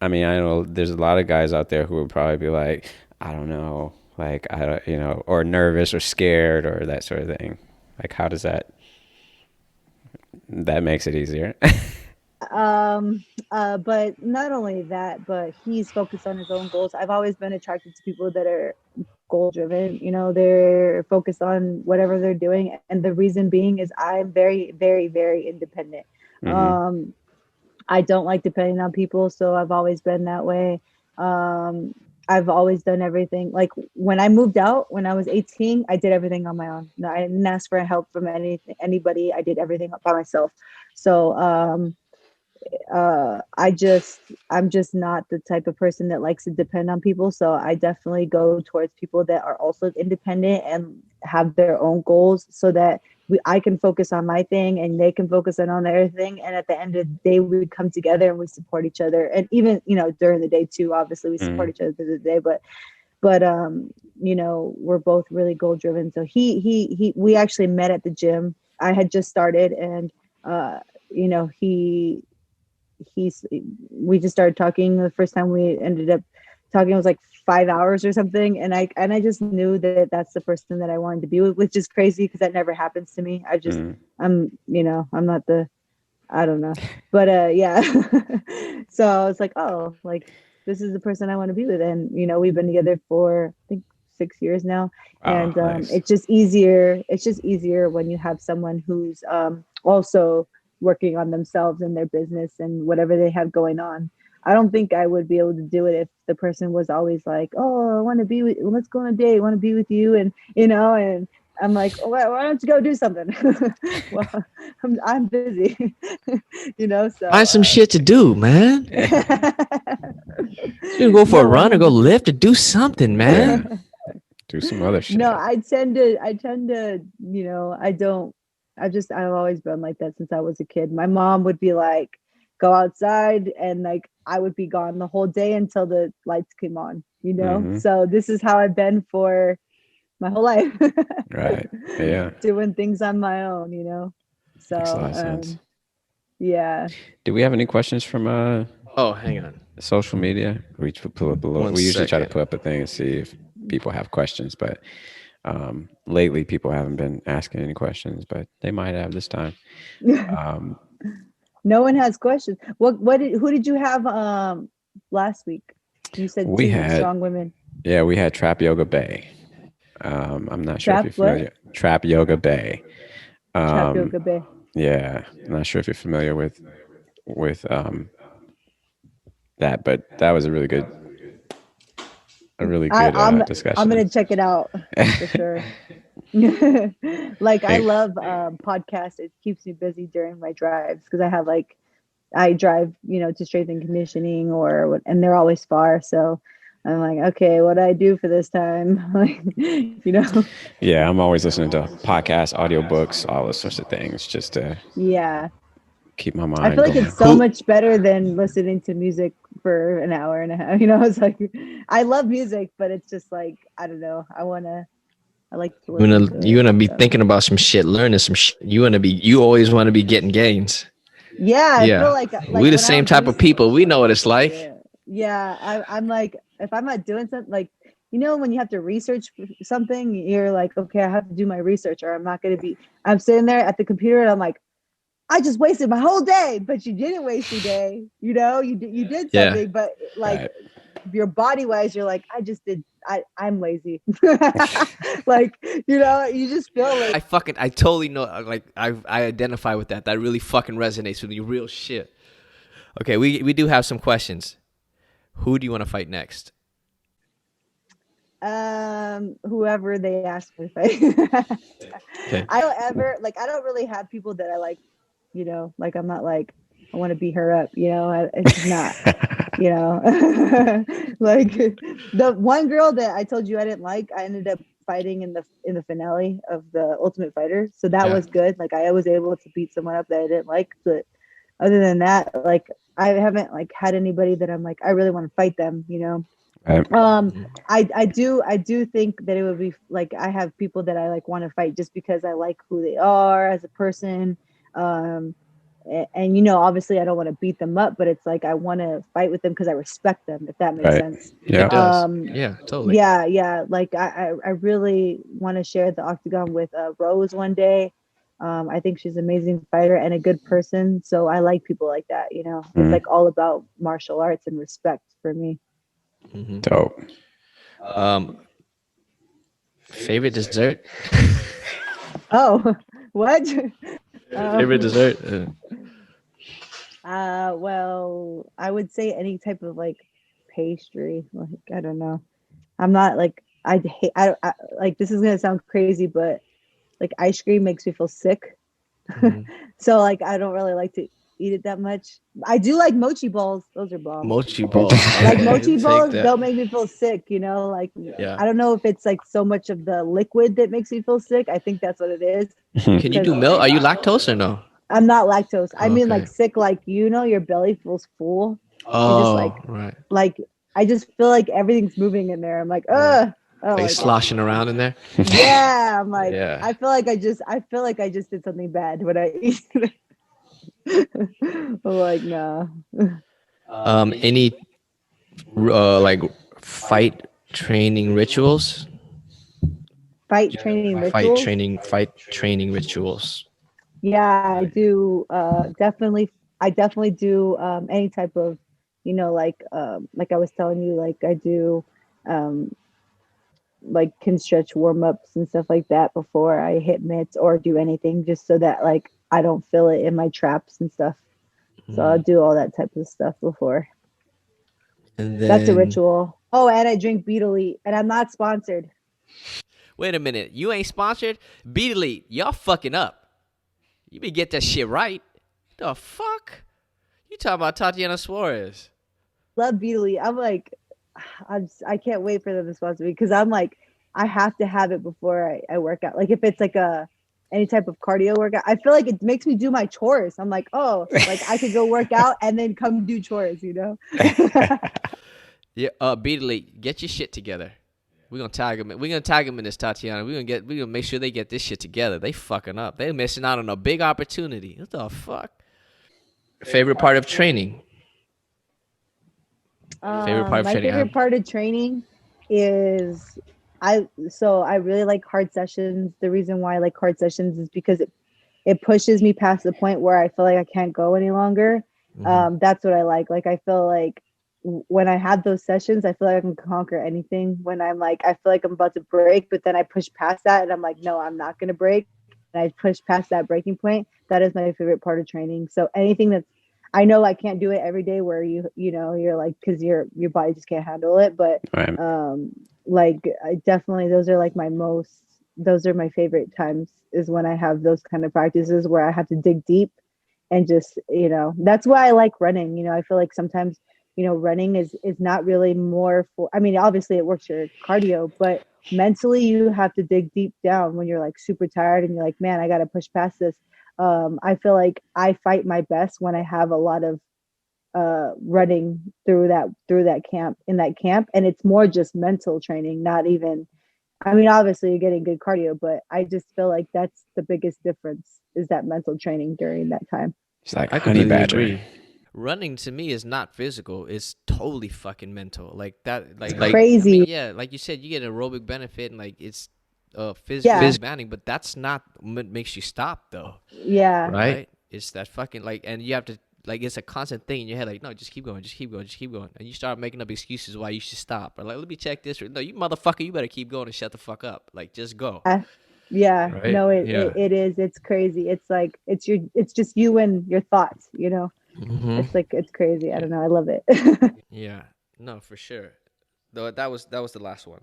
[SPEAKER 2] I mean, I know there's a lot of guys out there who would probably be like, I don't know, like, I don't, or nervous or scared or that sort of thing. Like, how does that makes it easier?
[SPEAKER 4] But not only that, but he's focused on his own goals. I've always been attracted to people that are goal driven. They're focused on whatever they're doing, and the reason being is I'm very, very, very independent. I don't like depending on people, so I've always been that way. I've always done everything. Like when I moved out when I was 18, I did everything on my own. No, I didn't ask for help from anybody. I did everything by myself. So I'm just not the type of person that likes to depend on people. So I definitely go towards people that are also independent and have their own goals, so that I can focus on my thing and they can focus on their thing. And at the end of the day, we come together and we support each other. And even, during the day too, obviously we support each other through the day, but we're both really goal driven. So we actually met at the gym. I had just started, and we just started talking. The first time we ended up talking, it was like 5 hours or something, and I just knew that that's the person that I wanted to be with, which is crazy because that never happens to me. I'm not the, I don't know, but yeah. So I was like, oh, like this is the person I want to be with. And we've been together for I think 6 years now. And
[SPEAKER 2] Nice.
[SPEAKER 4] it's just easier when you have someone who's also working on themselves and their business and whatever they have going on. I don't think I would be able to do it if the person was always like, oh, I want to be with, let's go on a date, I want to be with you. And and I'm like, oh, why don't you go do something? Well, I'm busy. So
[SPEAKER 3] Find some shit to do, man. You can go for a run or go lift or do something, man.
[SPEAKER 2] Do some other shit.
[SPEAKER 4] No, I tend to, I don't I've always been like that since I was a kid. My mom would be like, go outside, and like I would be gone the whole day until the lights came on, you know?
[SPEAKER 2] Mm-hmm.
[SPEAKER 4] So this is how I've been for my whole life.
[SPEAKER 2] Right. Yeah.
[SPEAKER 4] Doing things on my own, you know?
[SPEAKER 2] Makes a lot
[SPEAKER 4] So,
[SPEAKER 2] of sense.
[SPEAKER 4] yeah.
[SPEAKER 2] Do we have any questions from
[SPEAKER 3] Oh, hang on.
[SPEAKER 2] social media? We pull up a little.
[SPEAKER 3] One
[SPEAKER 2] We usually try to
[SPEAKER 3] second.
[SPEAKER 2] put up a thing and see if people have questions, but lately people haven't been asking any questions, but they might have this time. Um,
[SPEAKER 4] No one has questions. Who did you have last week? You said
[SPEAKER 2] we
[SPEAKER 4] two
[SPEAKER 2] had,
[SPEAKER 4] strong women.
[SPEAKER 2] yeah, we had Trap Yoga Bay. I'm not sure if
[SPEAKER 4] Trap
[SPEAKER 2] you're
[SPEAKER 4] what?
[SPEAKER 2] familiar. Trap Yoga Bay.
[SPEAKER 4] Trap
[SPEAKER 2] Um,
[SPEAKER 4] Yoga Bay.
[SPEAKER 2] yeah, I'm not sure if you're familiar with that, but that was a really
[SPEAKER 4] I,
[SPEAKER 2] good
[SPEAKER 4] I'm I'm
[SPEAKER 2] discussion.
[SPEAKER 4] gonna check it out for sure. Like I
[SPEAKER 2] Hey,
[SPEAKER 4] love podcasts. It keeps me busy during my drives because I drive, to strength and conditioning and they're always far. So I'm like, okay, what do I do for this time? Like,
[SPEAKER 2] yeah, I'm always listening to podcasts, audiobooks, all those sorts of things, just to
[SPEAKER 4] yeah.
[SPEAKER 2] keep my
[SPEAKER 4] I
[SPEAKER 2] mind
[SPEAKER 4] feel like it's
[SPEAKER 2] going.
[SPEAKER 4] so much better than listening to music for an hour and a half. It's like I love music, but it's just like I don't know. I like to listen to
[SPEAKER 3] You
[SPEAKER 4] it.
[SPEAKER 3] wanna be
[SPEAKER 4] So.
[SPEAKER 3] thinking about some shit, learning some shit. You always want to be getting gains.
[SPEAKER 4] Yeah, I feel
[SPEAKER 3] Yeah,
[SPEAKER 4] like
[SPEAKER 3] we the
[SPEAKER 4] when I
[SPEAKER 3] same
[SPEAKER 4] don't
[SPEAKER 3] type
[SPEAKER 4] do
[SPEAKER 3] of people. We know what it's like.
[SPEAKER 4] yeah, yeah, I'm like if I'm not doing something like when you have to research something, you're like, okay, I have to do my research, or I'm not going to be. I'm sitting there at the computer, and I'm like, I just wasted my whole day, but you didn't waste your day. You did
[SPEAKER 3] Yeah,
[SPEAKER 4] something, but like
[SPEAKER 2] Right.
[SPEAKER 4] your body wise, you're like, I just did. I'm lazy. Like you just feel like
[SPEAKER 3] I totally know. Like I identify with that. That really fucking resonates with me. Real shit. Okay, we do have some questions. Who do you want to fight next?
[SPEAKER 4] whoever they ask me to fight.
[SPEAKER 3] Okay.
[SPEAKER 4] I don't really have people that I like, like I'm not like I want to beat her up, it's just not, like the one girl that I told you I didn't like, I ended up fighting in the finale of the Ultimate Fighter, so that
[SPEAKER 3] Yeah.
[SPEAKER 4] was good. Like I was able to beat someone up that I didn't like, but other than that, like I haven't like had anybody that I'm like I really want to fight them.
[SPEAKER 2] Right.
[SPEAKER 4] I do think that it would be like I have people that I like want to fight just because I like who they are as a person. um and obviously I don't want to beat them up, but it's like I want to fight with them because I respect them, if that makes
[SPEAKER 2] Right.
[SPEAKER 4] sense.
[SPEAKER 3] It
[SPEAKER 2] Yeah.
[SPEAKER 3] does. Yeah, totally.
[SPEAKER 4] Yeah, like I really want to share the octagon with Rose one day. I think she's an amazing fighter and a good person, so I like people like that. It's
[SPEAKER 2] Mhm.
[SPEAKER 4] like all about martial arts and respect for me.
[SPEAKER 2] Dope.
[SPEAKER 3] Um, favorite dessert?
[SPEAKER 4] Oh, what?
[SPEAKER 3] Favorite
[SPEAKER 4] um,
[SPEAKER 3] dessert?
[SPEAKER 4] well, I would say any type of like pastry. Like I don't know. I'm not like I hate. I like this is gonna sound crazy, but like ice cream makes me feel sick. So like I don't really like to eat it that much. I do like mochi balls. Those are bomb.
[SPEAKER 3] Mochi balls.
[SPEAKER 4] Like
[SPEAKER 3] Okay,
[SPEAKER 4] mochi
[SPEAKER 3] take
[SPEAKER 4] balls
[SPEAKER 3] that.
[SPEAKER 4] don't make me feel sick. Like
[SPEAKER 3] Yeah.
[SPEAKER 4] I don't know if it's like so much of the liquid that makes me feel sick. I think that's what it is.
[SPEAKER 3] Can you
[SPEAKER 4] Because
[SPEAKER 3] do milk? Are you lactose or no?
[SPEAKER 4] I'm not lactose. I mean like
[SPEAKER 3] Okay.
[SPEAKER 4] sick, like your belly feels full. You're just
[SPEAKER 3] Oh, right.
[SPEAKER 4] like I just feel like everything's moving in there. I'm like,
[SPEAKER 3] Right.
[SPEAKER 4] I don't
[SPEAKER 3] Like
[SPEAKER 4] like it.
[SPEAKER 3] sloshing around in there.
[SPEAKER 4] Yeah, I'm like,
[SPEAKER 3] Yeah.
[SPEAKER 4] I feel like I just did something bad when I eat. I'm like, nah.
[SPEAKER 3] Any like fight training rituals?
[SPEAKER 4] Rituals.
[SPEAKER 3] Fight training rituals.
[SPEAKER 4] Yeah, I do. Definitely, I definitely do. Any type of, like I was telling you, like I do, um, like can stretch warm ups and stuff like that before I hit mitts or do anything, just so that like I don't feel it in my traps and stuff. So I'll do all that type of stuff before.
[SPEAKER 3] And
[SPEAKER 4] That's a
[SPEAKER 3] then
[SPEAKER 4] ritual. Oh, and I drink Beat Elite, and I'm not sponsored.
[SPEAKER 3] wait a minute. You ain't sponsored? Beat Elite, y'all fucking up. You better get that shit right. The fuck? You talking about Tatiana Suarez?
[SPEAKER 4] Love Beat Elite. I'm like, I can't wait for them to sponsor me because I'm like, I have to have it before I work out. Like if it's like any type of cardio workout. I feel like it makes me do my chores. I'm like, oh, like I could go work out and then come do chores, you know?
[SPEAKER 3] Yeah, Beatley, get your shit together. We're gonna tag them. We're gonna tag them in this, Tatiana. We're gonna make sure they get this shit together. They fucking up. They're missing out on a big opportunity. What the fuck? Favorite part of training?
[SPEAKER 4] My favorite part of training is I really like hard sessions. The reason why I like hard sessions is because it pushes me past the point where I feel like I can't go any longer. That's what I like. Like I feel like when I have those sessions, I feel like I can conquer anything. When I'm like, I feel like I'm about to break, but then I push past that and I'm like, no, I'm not going to break. And I push past that breaking point. That is my favorite part of training. So anything that's, I know I can't do it every day where you're like, cause your body just can't handle it. But,
[SPEAKER 2] Right.
[SPEAKER 4] like I definitely, those are my favorite times is when I have those kind of practices where I have to dig deep and just, that's why I like running. I feel like sometimes, running is not really more for, I mean, obviously it works your cardio, but mentally you have to dig deep down when you're like super tired and you're like, man, I got to push past this. I feel like I fight my best when I have a lot of running through that camp, and it's more just mental training, not even, I mean, obviously you're getting good cardio, but I just feel like that's the biggest difference is that mental training during that time.
[SPEAKER 2] It's like
[SPEAKER 3] I
[SPEAKER 2] honey
[SPEAKER 3] completely
[SPEAKER 2] badger.
[SPEAKER 3] agree. Running to me is not physical; it's totally fucking mental. Like that, like
[SPEAKER 4] Crazy.
[SPEAKER 3] I mean, yeah, like you said, you get aerobic benefit and like it's physical demanding, but that's not what makes you stop though.
[SPEAKER 4] Yeah.
[SPEAKER 3] Right? It's that fucking like, and you have to like, it's a constant thing in your head. Like, no, just keep going, just keep going, just keep going, and you start making up excuses why you should stop. Or like, let me check this. Or, no, you motherfucker, you better keep going and shut the fuck up. Like, just go.
[SPEAKER 4] Yeah.
[SPEAKER 3] Right?
[SPEAKER 4] No,
[SPEAKER 3] Yeah.
[SPEAKER 4] it is. It's crazy. It's like it's just you and your thoughts. It's like it's crazy. I don't know. I love it.
[SPEAKER 3] Yeah. No, for sure. Though that was the last one.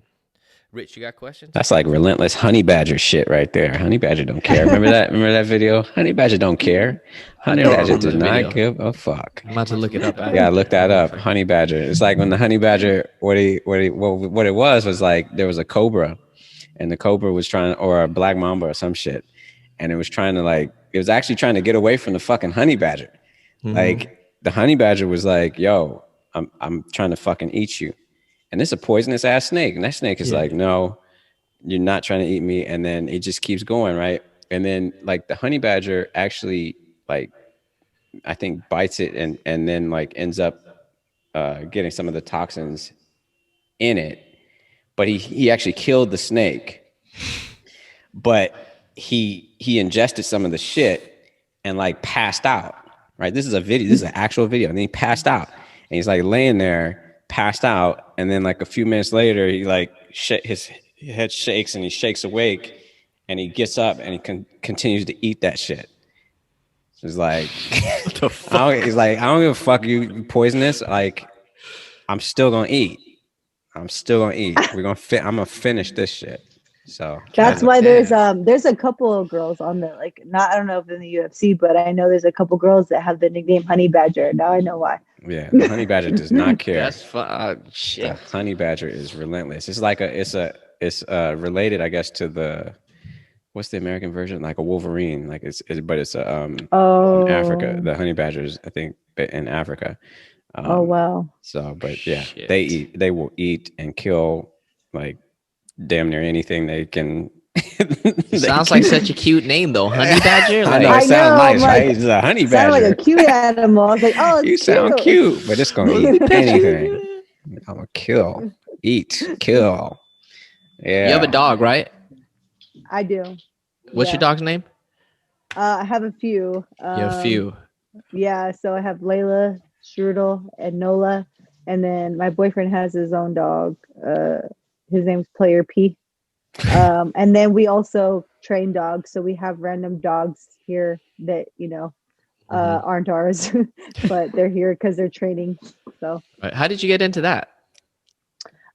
[SPEAKER 3] Rich, you got questions?
[SPEAKER 2] That's like relentless honey badger shit right there. Honey badger don't care. Remember that? Remember that video? Honey badger don't care. Honey badger does not give a fuck.
[SPEAKER 3] I'm about to look it up.
[SPEAKER 2] You gotta look that up. Honey badger. It's like when the honey badger, what it was like there was a cobra, and the cobra was trying, or a black mamba or some shit, and it was trying to it was actually trying to get away from the fucking honey badger. Like the honey badger was like, "Yo, I'm trying to fucking eat you," and it's a poisonous ass snake, and that snake is like, "No, you're not trying to eat me," and then it just keeps going, right? And then like the honey badger actually like I think bites it and then like ends up getting some of the toxins in it, but he actually killed the snake, but he ingested some of the shit and like passed out, right? This is a video, this is an actual video, and then he passed out, and he's like laying there passed out, and then like a few minutes later he like his head shakes and he shakes awake, and he gets up and he continues to eat that shit. It's like
[SPEAKER 3] What the fuck?
[SPEAKER 2] he's like, I don't give a fuck, you poisonous, like I'm still gonna eat. I'm gonna finish this shit. So
[SPEAKER 4] That's why there's a couple of girls on the, like, not, I don't know if in the UFC, but I know there's a couple girls that have the nickname Honey Badger. Now I know why.
[SPEAKER 2] yeah, the honey badger does not care.
[SPEAKER 3] That's shit.
[SPEAKER 2] The honey badger is relentless. It's like it's related, I guess, to what's the American version? Like a Wolverine. Like it's in Africa. The honey badgers, I think, in Africa.
[SPEAKER 4] Oh wow.
[SPEAKER 2] So, but yeah, they will eat and kill like damn near anything they can.
[SPEAKER 3] It sounds like such a cute name though, honey badger.
[SPEAKER 2] I know, it sounds nice, right? It's a honey badger.
[SPEAKER 4] Sound like a cute animal. I was like, oh, it's
[SPEAKER 2] you sound cute, but it's gonna eat anything. I'm gonna kill, eat, kill. Yeah.
[SPEAKER 3] You have a dog, right?
[SPEAKER 4] I do.
[SPEAKER 3] What's your dog's name?
[SPEAKER 4] I have a few.
[SPEAKER 3] You have a few.
[SPEAKER 4] Yeah, so I have Layla, Strudel, and Nola, and then my boyfriend has his own dog. His name's Player P. And then we also train dogs, so we have random dogs here that aren't ours, but they're here because they're training. So,
[SPEAKER 3] how did you get into that?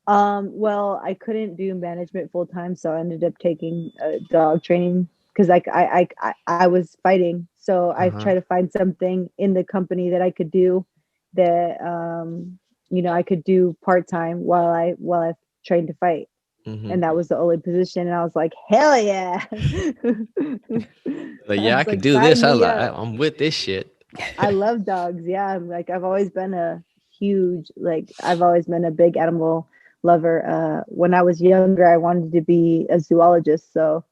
[SPEAKER 4] Well, I couldn't do management full time, so I ended up taking dog training because I was fighting, so I tried to find something in the company that I could do that I could do part time while I trained to fight. And that was the only position. And I was like, hell yeah.
[SPEAKER 3] Like, yeah, I
[SPEAKER 4] was
[SPEAKER 3] could
[SPEAKER 4] like,
[SPEAKER 3] do
[SPEAKER 4] sign
[SPEAKER 3] this.
[SPEAKER 4] me up.
[SPEAKER 3] I'm with this shit.
[SPEAKER 4] I love dogs. Yeah. Like, I've always been a huge, like, I've always been a big animal lover. When I was younger, I wanted to be a zoologist. So,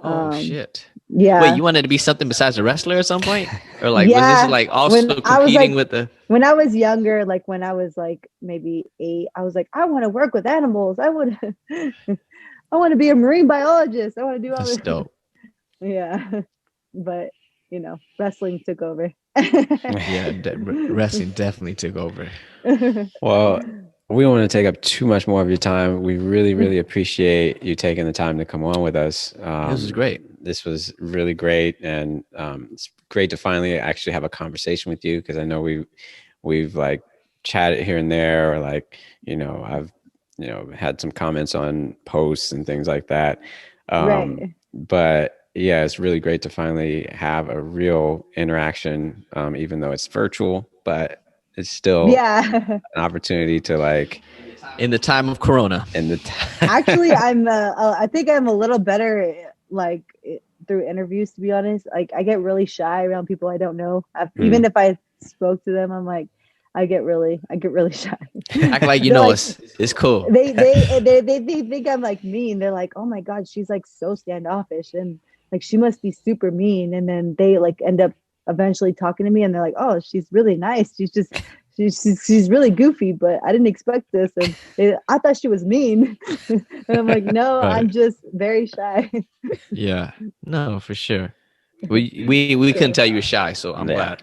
[SPEAKER 3] Oh shit. Wait,
[SPEAKER 4] yeah.
[SPEAKER 3] you wanted to be something besides a wrestler at some point? Or like was this
[SPEAKER 4] Yeah.
[SPEAKER 3] like
[SPEAKER 4] When
[SPEAKER 3] also
[SPEAKER 4] I was
[SPEAKER 3] competing
[SPEAKER 4] like,
[SPEAKER 3] with the
[SPEAKER 4] when I was younger, like when I was like maybe 8, I was like, I want to work with animals. I would, I want to be a marine biologist. I want to do all
[SPEAKER 3] That's
[SPEAKER 4] this.
[SPEAKER 3] dope.
[SPEAKER 4] Yeah. But, wrestling took over.
[SPEAKER 3] Yeah, wrestling definitely took over.
[SPEAKER 2] Well, we don't want to take up too much more of your time. We really, really appreciate you taking the time to come on with us.
[SPEAKER 3] This was great.
[SPEAKER 2] This was really great, and it's great to finally actually have a conversation with you, because I know we've like chatted here and there, or like I've had some comments on posts and things like that.
[SPEAKER 4] Right.
[SPEAKER 2] But yeah, it's really great to finally have a real interaction, even though it's virtual, but it's still
[SPEAKER 4] Yeah.
[SPEAKER 2] an opportunity to like
[SPEAKER 3] In the time of Corona.
[SPEAKER 4] Actually, I think I'm a little better like through interviews, to be honest. Like I get really shy around people I don't know. Even if I spoke to them, I'm like, I get really shy.
[SPEAKER 3] Act like you
[SPEAKER 4] They're
[SPEAKER 3] know
[SPEAKER 4] like,
[SPEAKER 3] us. It's cool.
[SPEAKER 4] They think I'm like mean. They're like, oh my God, she's like so standoffish and like she must be super mean. And then they like end up eventually talking to me and they're like, oh, she's really nice. She's really goofy, but I didn't expect this. And I thought she was mean. And I'm like, no,
[SPEAKER 3] Right.
[SPEAKER 4] I'm just very shy.
[SPEAKER 3] Yeah. No, for sure. We couldn't tell you were shy, so I'm glad.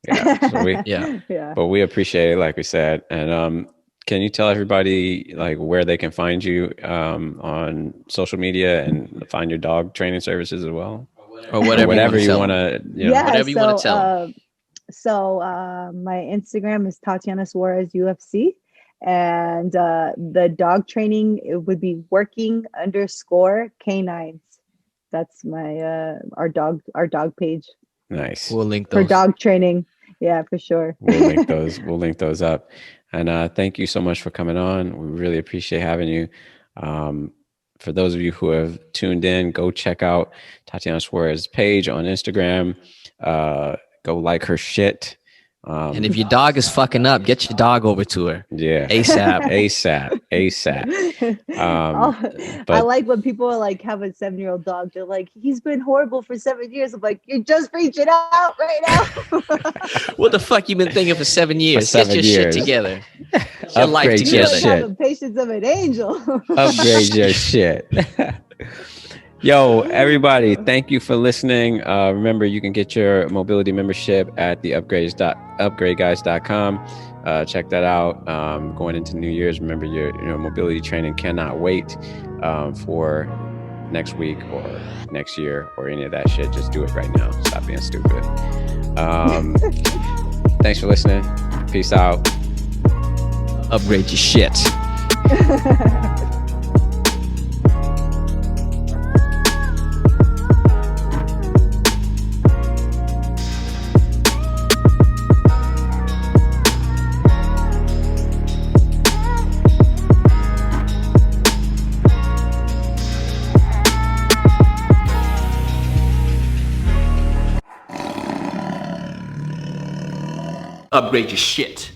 [SPEAKER 2] Yeah. So
[SPEAKER 4] Yeah.
[SPEAKER 2] But we appreciate it, like we said. And can you tell everybody like where they can find you on social media and find your dog training services as well?
[SPEAKER 3] Or whatever
[SPEAKER 2] you
[SPEAKER 3] you
[SPEAKER 2] want
[SPEAKER 3] to
[SPEAKER 2] to,
[SPEAKER 4] Yeah.
[SPEAKER 3] whatever you want to tell them.
[SPEAKER 4] So my Instagram is Tatiana Suarez UFC, and the dog training, it would be working_canines. That's my our dog page
[SPEAKER 2] Nice.
[SPEAKER 3] We'll link
[SPEAKER 4] for
[SPEAKER 3] those.
[SPEAKER 4] dog training. Yeah, for sure.
[SPEAKER 2] We'll link those. We'll link those up. And thank you so much for coming on. We really appreciate having you. For those of you who have tuned in, go check out Tatiana Suarez's page on Instagram. Go like her shit.
[SPEAKER 3] And if your dog is fucking up, get your dog over to her.
[SPEAKER 2] Yeah.
[SPEAKER 3] ASAP.
[SPEAKER 2] But
[SPEAKER 4] I like when people are like have a 7-year-old dog. They're like, he's been horrible for 7 years. I'm like, you're just reaching out right now.
[SPEAKER 3] What the fuck you been thinking for 7 years?
[SPEAKER 2] For 7
[SPEAKER 3] Get your
[SPEAKER 2] years.
[SPEAKER 3] shit together. Get your life
[SPEAKER 2] Upgrade your
[SPEAKER 3] together.
[SPEAKER 2] shit.
[SPEAKER 4] Have the patience of an angel.
[SPEAKER 2] Upgrade your shit. Yo, everybody, thank you for listening. Remember, you can get your mobility membership at the upgradeguys.com. Check that out. Going into New Year's, remember your mobility training cannot wait for next week or next year or any of that shit. Just do it right now. Stop being stupid. Thanks for listening. Peace out.
[SPEAKER 3] Upgrade your shit. Upgrade your shit.